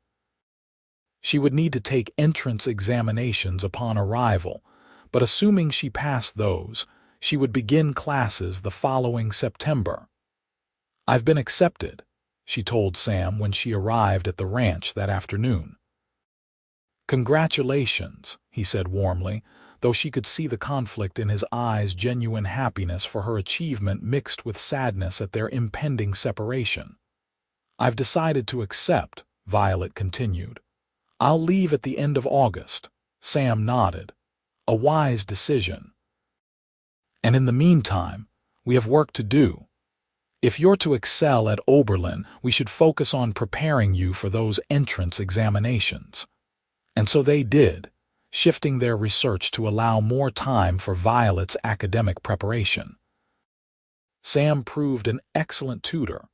She would need to take entrance examinations upon arrival, but assuming she passed those, she would begin classes the following September. I've been accepted, she told Sam when she arrived at the ranch that afternoon. Congratulations, he said warmly, though she could see the conflict in his eyes, genuine happiness for her achievement mixed with sadness at their impending separation. I've decided to accept, Violet continued. I'll leave at the end of August. Sam nodded. A wise decision. And in the meantime, we have work to do. If you're to excel at Oberlin, we should focus on preparing you for those entrance examinations. And so they did, shifting their research to allow more time for Violet's academic preparation. Sam proved an excellent tutor,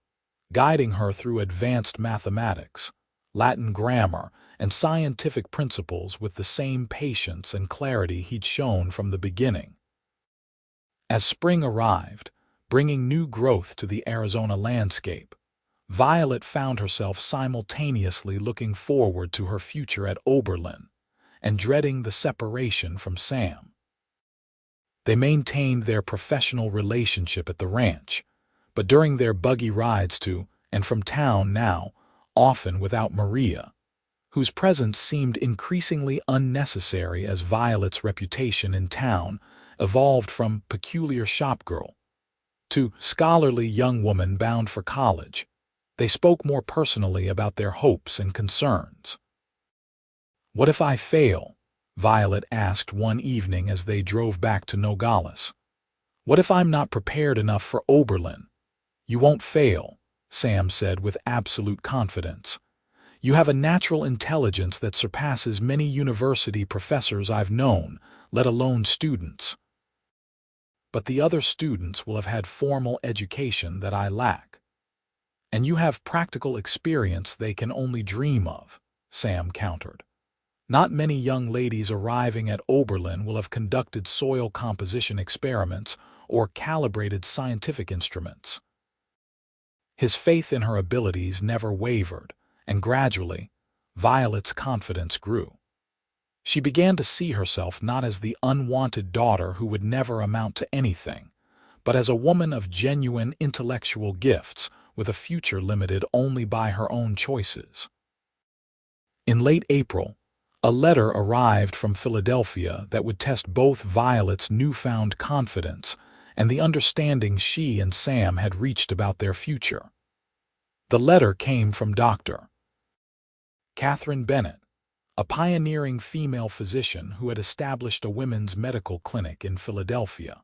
guiding her through advanced mathematics, Latin grammar, and scientific principles with the same patience and clarity he'd shown from the beginning. As spring arrived, bringing new growth to the Arizona landscape, Violet found herself simultaneously looking forward to her future at Oberlin and dreading the separation from Sam. They maintained their professional relationship at the ranch, but during their buggy rides to and from town now, often without Maria, whose presence seemed increasingly unnecessary as Violet's reputation in town evolved from peculiar shopgirl to scholarly young woman bound for college. They spoke more personally about their hopes and concerns. What if I fail? Violet asked one evening as they drove back to Nogales. What if I'm not prepared enough for Oberlin? You won't fail, Sam said with absolute confidence. You have a natural intelligence that surpasses many university professors I've known, let alone students. But the other students will have had formal education that I lack. And you have practical experience they can only dream of, Sam countered. Not many young ladies arriving at Oberlin will have conducted soil composition experiments or calibrated scientific instruments. His faith in her abilities never wavered, and gradually, Violet's confidence grew. She began to see herself not as the unwanted daughter who would never amount to anything, but as a woman of genuine intellectual gifts with a future limited only by her own choices. In late April, a letter arrived from Philadelphia that would test both Violet's newfound confidence and the understanding she and Sam had reached about their future. The letter came from Dr. Catherine Bennett, a pioneering female physician who had established a women's medical clinic in Philadelphia.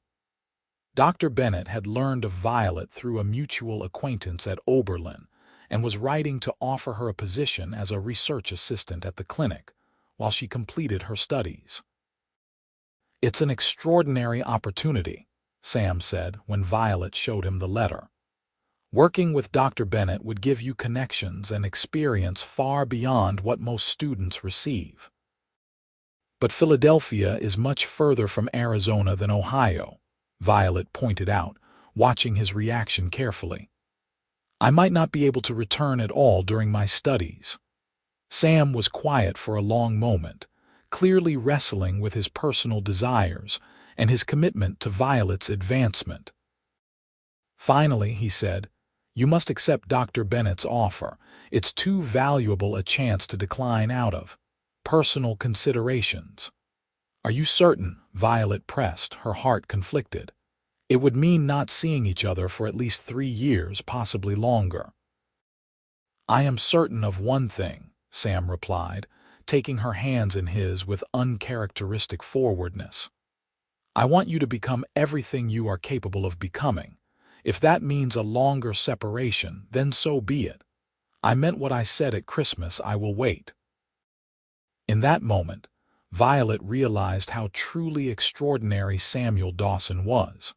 Dr. Bennett had learned of Violet through a mutual acquaintance at Oberlin and was writing to offer her a position as a research assistant at the clinic while she completed her studies. It's an extraordinary opportunity, Sam said when Violet showed him the letter. Working with Dr. Bennett would give you connections and experience far beyond what most students receive. But Philadelphia is much further from Arizona than Ohio, Violet pointed out, watching his reaction carefully. I might not be able to return at all during my studies. Sam was quiet for a long moment, clearly wrestling with his personal desires and his commitment to Violet's advancement. Finally, he said, "You must accept Dr. Bennett's offer. It's too valuable a chance to decline out of. Personal considerations." "Are you certain?" Violet pressed, her heart conflicted. It would mean not seeing each other for at least 3 years, possibly longer. "I am certain of one thing," Sam replied, taking her hands in his with uncharacteristic forwardness. "I want you to become everything you are capable of becoming. If that means a longer separation, then so be it. I meant what I said at Christmas. I will wait." In that moment, Violet realized how truly extraordinary Samuel Dawson was.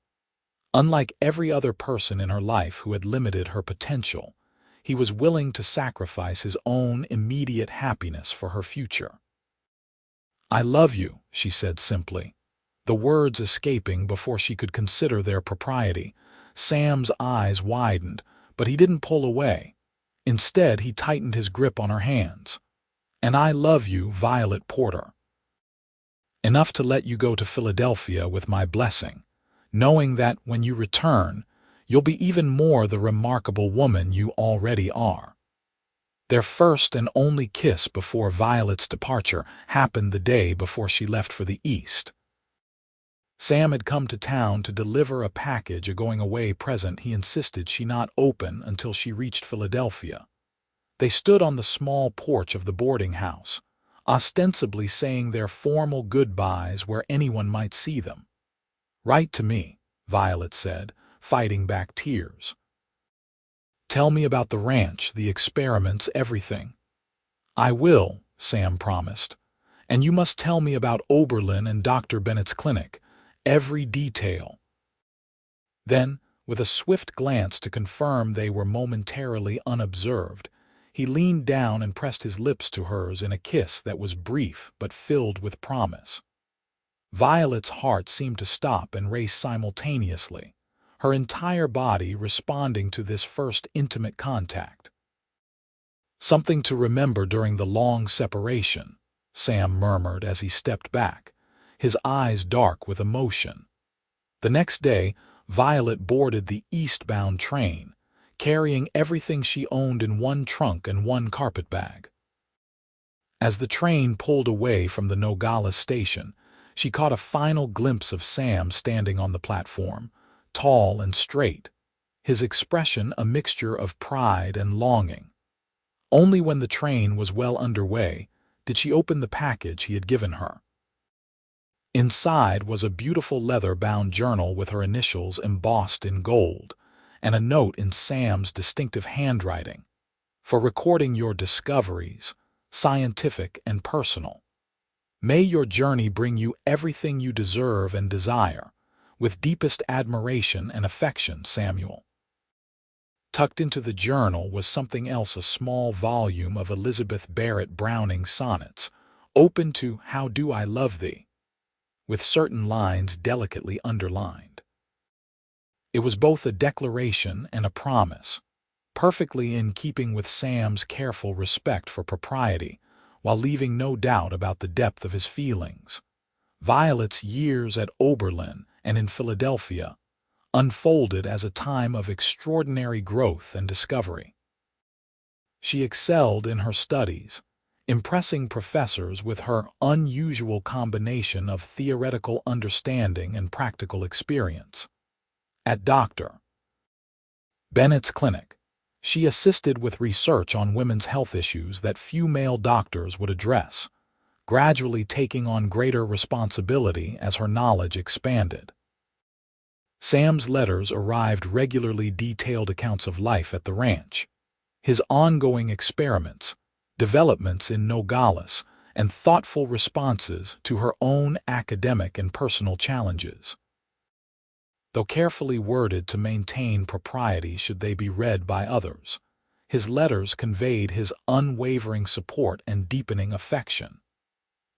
Unlike every other person in her life who had limited her potential, he was willing to sacrifice his own immediate happiness for her future. "I love you," she said simply, the words escaping before she could consider their propriety. Sam's eyes widened, but he didn't pull away. Instead, he tightened his grip on her hands. "And I love you, Violet Porter. Enough to let you go to Philadelphia with my blessing, knowing that when you return, you'll be even more the remarkable woman you already are." Their first and only kiss before Violet's departure happened the day before she left for the East. Sam had come to town to deliver a package, a going-away present he insisted she not open until she reached Philadelphia. They stood on the small porch of the boarding house, ostensibly saying their formal goodbyes where anyone might see them. "Write to me," Violet said, fighting back tears. "Tell me about the ranch, the experiments, everything." "I will," Sam promised. "And you must tell me about Oberlin and Dr. Bennett's clinic, every detail." Then, with a swift glance to confirm they were momentarily unobserved, he leaned down and pressed his lips to hers in a kiss that was brief but filled with promise. Violet's heart seemed to stop and race simultaneously, her entire body responding to this first intimate contact. "Something to remember during the long separation," Sam murmured as he stepped back, his eyes dark with emotion. The next day, Violet boarded the eastbound train, carrying everything she owned in one trunk and one carpetbag. As the train pulled away from the Nogales station, she caught a final glimpse of Sam standing on the platform, tall and straight, his expression a mixture of pride and longing. Only when the train was well underway did she open the package he had given her. Inside was a beautiful leather-bound journal with her initials embossed in gold, and a note in Sam's distinctive handwriting, "For recording your discoveries, scientific and personal. May your journey bring you everything you deserve and desire. With deepest admiration and affection, Samuel." Tucked into the journal was something else, a small volume of Elizabeth Barrett Browning's sonnets, open to "How do I love thee?" with certain lines delicately underlined. It was both a declaration and a promise, perfectly in keeping with Sam's careful respect for propriety, while leaving no doubt about the depth of his feelings. Violet's years at Oberlin and in Philadelphia unfolded as a time of extraordinary growth and discovery. She excelled in her studies, impressing professors with her unusual combination of theoretical understanding and practical experience. At Dr. Bennett's clinic, she assisted with research on women's health issues that few male doctors would address, gradually taking on greater responsibility as her knowledge expanded. Sam's letters arrived regularly, detailed accounts of life at the ranch, his ongoing experiments, developments in Nogales, and thoughtful responses to her own academic and personal challenges. though carefully worded to maintain propriety should they be read by others. His letters conveyed his unwavering support and deepening affection.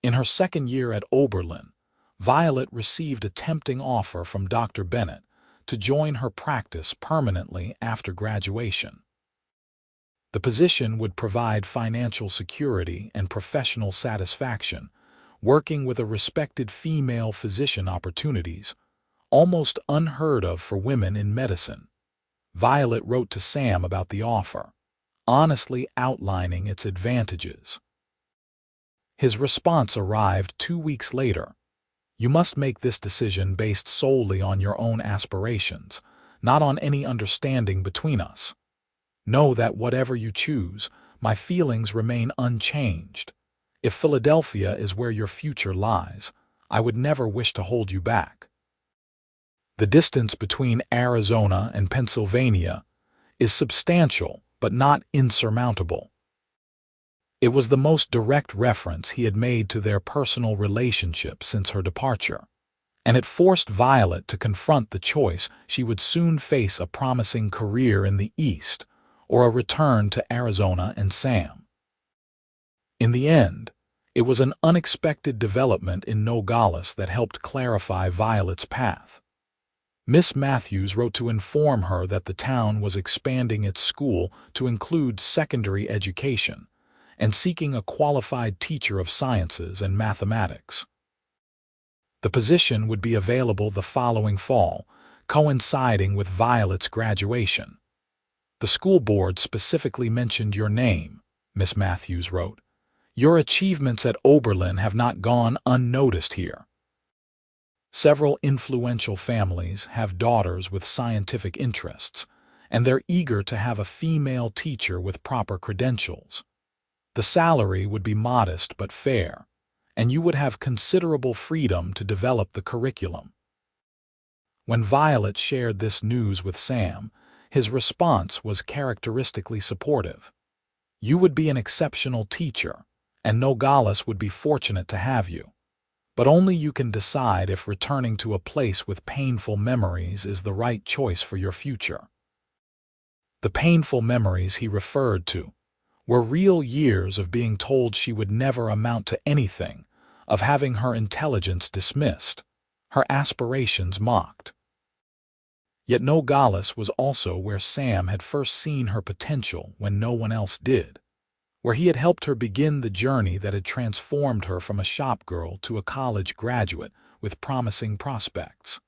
In her second year at Oberlin, Violet received a tempting offer from Dr. Bennett to join her practice permanently after graduation. The position would provide financial security and professional satisfaction, working with a respected female physician, opportunities almost unheard of for women in medicine. Violet wrote to Sam about the offer, honestly outlining its advantages. His response arrived 2 weeks later. "You must make this decision based solely on your own aspirations, not on any understanding between us. Know that whatever you choose, my feelings remain unchanged. If Philadelphia is where your future lies, I would never wish to hold you back." The distance between Arizona and Pennsylvania is substantial but not insurmountable. It was the most direct reference he had made to their personal relationship since her departure, and it forced Violet to confront the choice she would soon face: a promising career in the East or a return to Arizona and Sam. In the end, it was an unexpected development in Nogales that helped clarify Violet's path. Miss Matthews wrote to inform her that the town was expanding its school to include secondary education and seeking a qualified teacher of sciences and mathematics. The position would be available the following fall, coinciding with Violet's graduation. "The school board specifically mentioned your name," Miss Matthews wrote. "Your achievements at Oberlin have not gone unnoticed here. Several influential families have daughters with scientific interests, and they're eager to have a female teacher with proper credentials. The salary would be modest but fair, and you would have considerable freedom to develop the curriculum." When Violet shared this news with Sam, his response was characteristically supportive. "You would be an exceptional teacher, and Nogales would be fortunate to have you. But only you can decide if returning to a place with painful memories is the right choice for your future." The painful memories he referred to were real years of being told she would never amount to anything, of having her intelligence dismissed, her aspirations mocked. Yet Nogales was also where Sam had first seen her potential when no one else did, where he had helped her begin the journey that had transformed her from a shopgirl to a college graduate with promising prospects.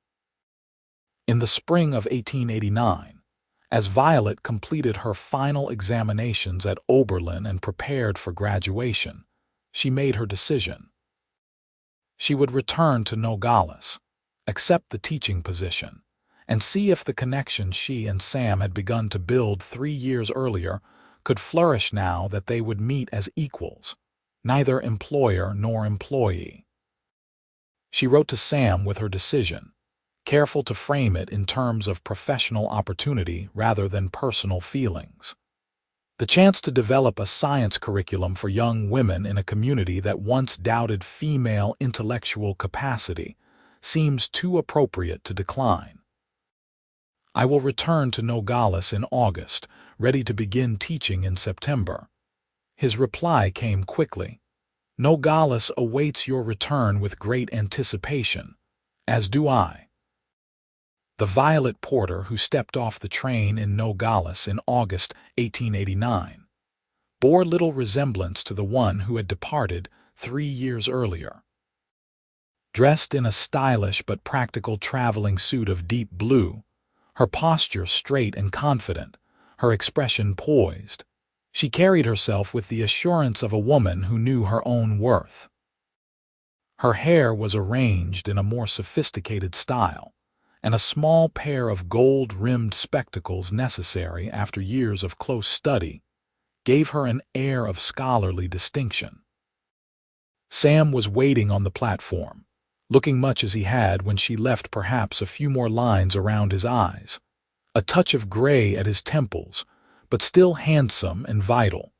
In the spring of 1889, as Violet completed her final examinations at Oberlin and prepared for graduation, she made her decision. She would return to Nogales, accept the teaching position, and see if the connection she and Sam had begun to build 3 years earlier could flourish now that they would meet as equals, neither employer nor employee. She wrote to Sam with her decision, careful to frame it in terms of professional opportunity rather than personal feelings. The chance to develop a science curriculum for young women in a community that once doubted female intellectual capacity seems too appropriate to decline. "I will return to Nogales in August, ready to begin teaching in September." His reply came quickly. "Nogales awaits your return with great anticipation, as do I." The Violet Porter who stepped off the train in Nogales in August 1889 bore little resemblance to the one who had departed 3 years earlier. Dressed in a stylish but practical traveling suit of deep blue, her posture straight and confident, her expression poised, she carried herself with the assurance of a woman who knew her own worth. Her hair was arranged in a more sophisticated style, and a small pair of gold-rimmed spectacles necessary after years of close study gave her an air of scholarly distinction. Sam was waiting on the platform, looking much as he had when she left, perhaps a few more lines around his eyes, a touch of gray at his temples, but still handsome and vital.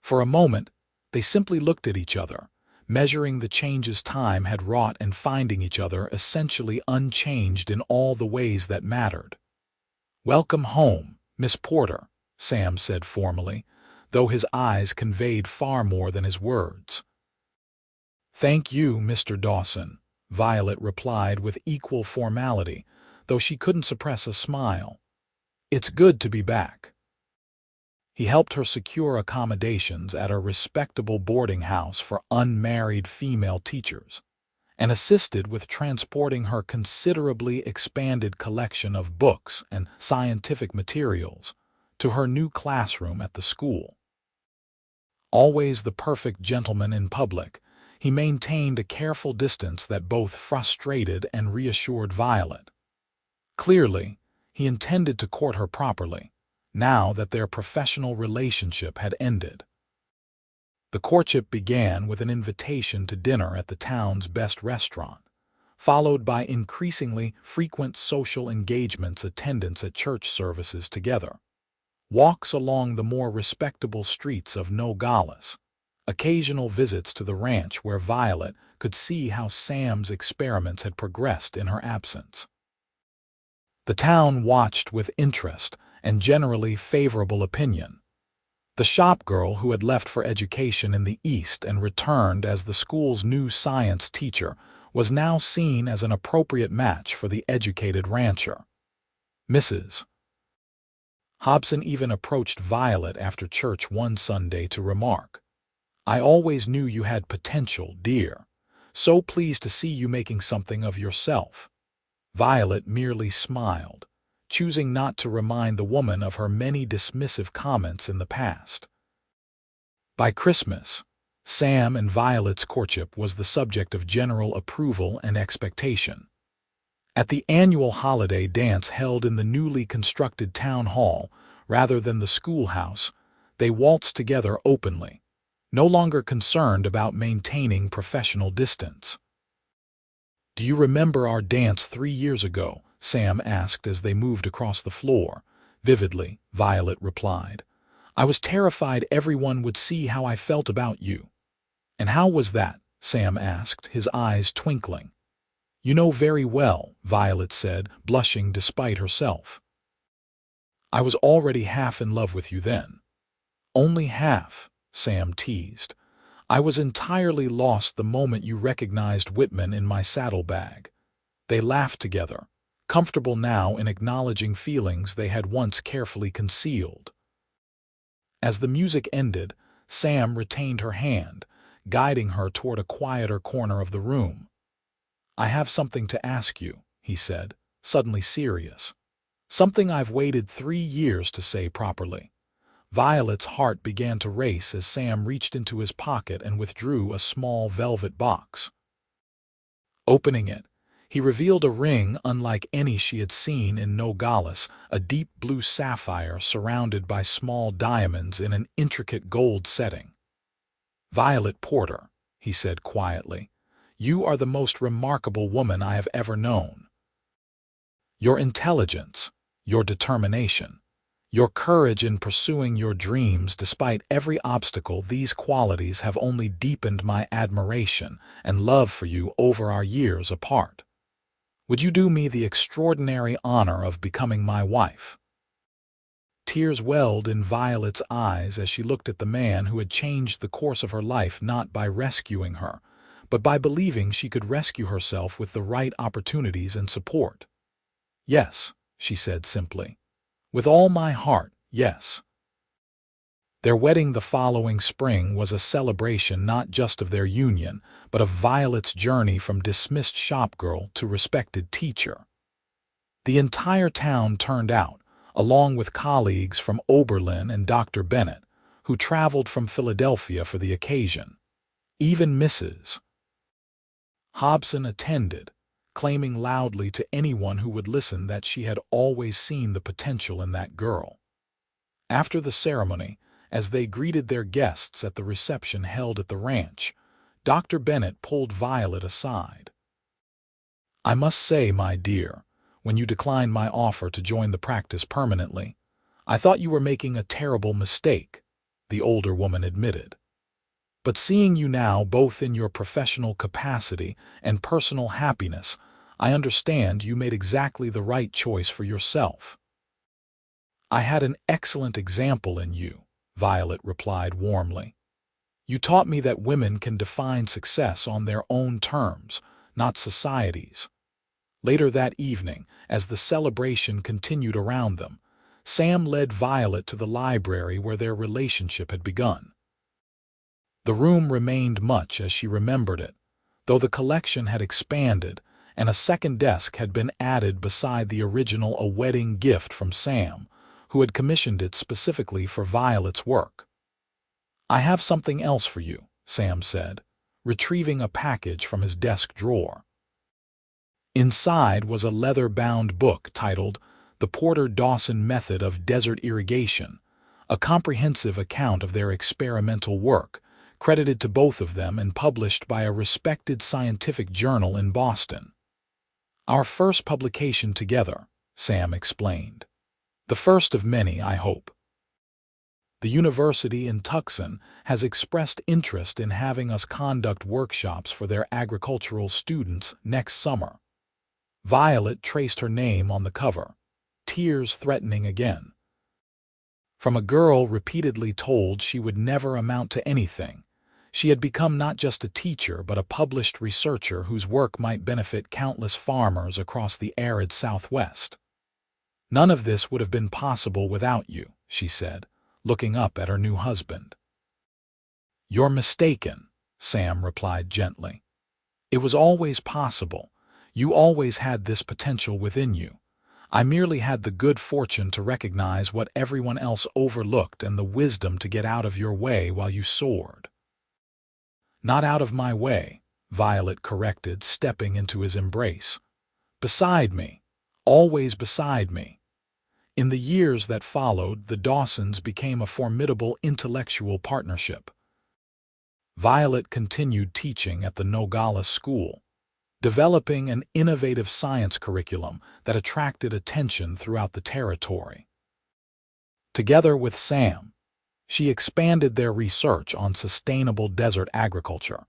For a moment, they simply looked at each other, measuring the changes time had wrought and finding each other essentially unchanged in all the ways that mattered. "Welcome home, Miss Porter," Sam said formally, though his eyes conveyed far more than his words. "Thank you, Mr. Dawson," Violet replied with equal formality, though she couldn't suppress a smile. "It's good to be back." He helped her secure accommodations at a respectable boarding house for unmarried female teachers, and assisted with transporting her considerably expanded collection of books and scientific materials to her new classroom at the school. Always the perfect gentleman in public, he maintained a careful distance that both frustrated and reassured Violet. Clearly, he intended to court her properly, now that their professional relationship had ended. The courtship began with an invitation to dinner at the town's best restaurant, followed by increasingly frequent social engagements, attendance at church services together, walks along the more respectable streets of Nogales, occasional visits to the ranch where Violet could see how Sam's experiments had progressed in her absence. The town watched with interest and generally favorable opinion. The shopgirl who had left for education in the East and returned as the school's new science teacher was now seen as an appropriate match for the educated rancher. Mrs. Hobson even approached Violet after church one Sunday to remark, "I always knew you had potential, dear. So pleased to see you making something of yourself." Violet merely smiled, choosing not to remind the woman of her many dismissive comments in the past. By Christmas, Sam and Violet's courtship was the subject of general approval and expectation. At the annual holiday dance held in the newly constructed town hall, rather than the schoolhouse, they waltzed together openly, no longer concerned about maintaining professional distance. "Do you remember our dance 3 years ago?" Sam asked as they moved across the floor. "Vividly," Violet replied. "I was terrified everyone would see how I felt about you." "And how was that?" Sam asked, his eyes twinkling. "You know very well," Violet said, blushing despite herself. "I was already half in love with you then." "Only half," Sam teased. "I was entirely lost the moment you recognized Whitman in my saddlebag." They laughed together, comfortable now in acknowledging feelings they had once carefully concealed. As the music ended, Sam retained her hand, guiding her toward a quieter corner of the room. "I have something to ask you," he said, suddenly serious. "Something I've waited 3 years to say properly." Violet's heart began to race as Sam reached into his pocket and withdrew a small velvet box. Opening it, he revealed a ring unlike any she had seen in Nogales, a deep blue sapphire surrounded by small diamonds in an intricate gold setting. "Violet Porter," he said quietly, "you are the most remarkable woman I have ever known. Your intelligence, your determination, your courage in pursuing your dreams despite every obstacle, these qualities have only deepened my admiration and love for you over our years apart. Would you do me the extraordinary honor of becoming my wife?" Tears welled in Violet's eyes as she looked at the man who had changed the course of her life not by rescuing her, but by believing she could rescue herself with the right opportunities and support. "Yes," she said simply. "With all my heart, yes." Their wedding the following spring was a celebration not just of their union, but of Violet's journey from dismissed shopgirl to respected teacher. The entire town turned out, along with colleagues from Oberlin and Dr. Bennett, who traveled from Philadelphia for the occasion. Even Mrs. Hobson attended, claiming loudly to anyone who would listen that she had always seen the potential in that girl. After the ceremony, as they greeted their guests at the reception held at the ranch, Dr. Bennett pulled Violet aside. "I must say, my dear, when you declined my offer to join the practice permanently, I thought you were making a terrible mistake," the older woman admitted. But seeing you now both in your professional capacity and personal happiness, I understand you made exactly the right choice for yourself." "I had an excellent example in you," Violet replied warmly. "You taught me that women can define success on their own terms, not society's." Later that evening, as the celebration continued around them, Sam led Violet to the library where their relationship had begun. The room remained much as she remembered it, though the collection had expanded and a second desk had been added beside the original, a wedding gift from Sam, who had commissioned it specifically for Violet's work. "I have something else for you," Sam said, retrieving a package from his desk drawer. Inside was a leather-bound book titled The Porter Dawson Method of Desert Irrigation, a comprehensive account of their experimental work, credited to both of them and published by a respected scientific journal in Boston. "Our first publication together," Sam explained. "The first of many, I hope. The university in Tucson has expressed interest in having us conduct workshops for their agricultural students next summer." Violet traced her name on the cover, tears threatening again. From a girl repeatedly told she would never amount to anything, she had become not just a teacher but a published researcher whose work might benefit countless farmers across the arid Southwest. "None of this would have been possible without you," she said, looking up at her new husband. "You're mistaken," Sam replied gently. "It was always possible. You always had this potential within you. I merely had the good fortune to recognize what everyone else overlooked and the wisdom to get out of your way while you soared." "Not out of my way," Violet corrected, stepping into his embrace. "Beside me, always beside me." In the years that followed, the Dawsons became a formidable intellectual partnership. Violet continued teaching at the Nogales school, developing an innovative science curriculum that attracted attention throughout the territory. Together with Sam, she expanded their research on sustainable desert agriculture,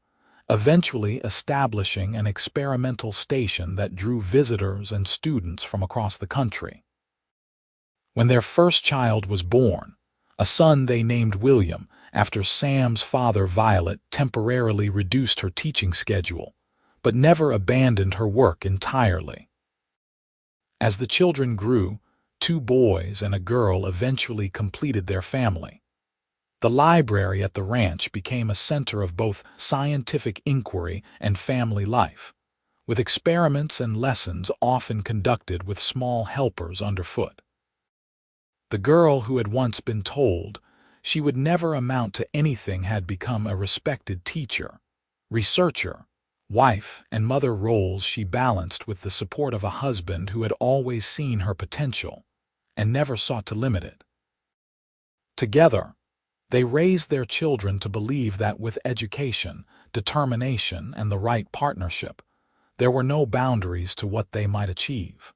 eventually establishing an experimental station that drew visitors and students from across the country. When their first child was born, a son they named William, after Sam's father, Violet temporarily reduced her teaching schedule, but never abandoned her work entirely. As the children grew, 2 boys and a girl eventually completed their family. The library at the ranch became a center of both scientific inquiry and family life, with experiments and lessons often conducted with small helpers underfoot. The girl who had once been told she would never amount to anything had become a respected teacher, researcher, wife, and mother roles she balanced with the support of a husband who had always seen her potential and never sought to limit it. Together, they raised their children to believe that with education, determination, and the right partnership, there were no boundaries to what they might achieve.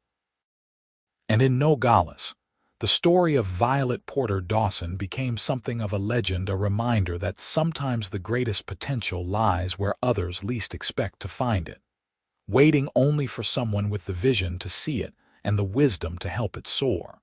And in Nogales, the story of Violet Porter Dawson became something of a legend, a reminder that sometimes the greatest potential lies where others least expect to find it, waiting only for someone with the vision to see it and the wisdom to help it soar.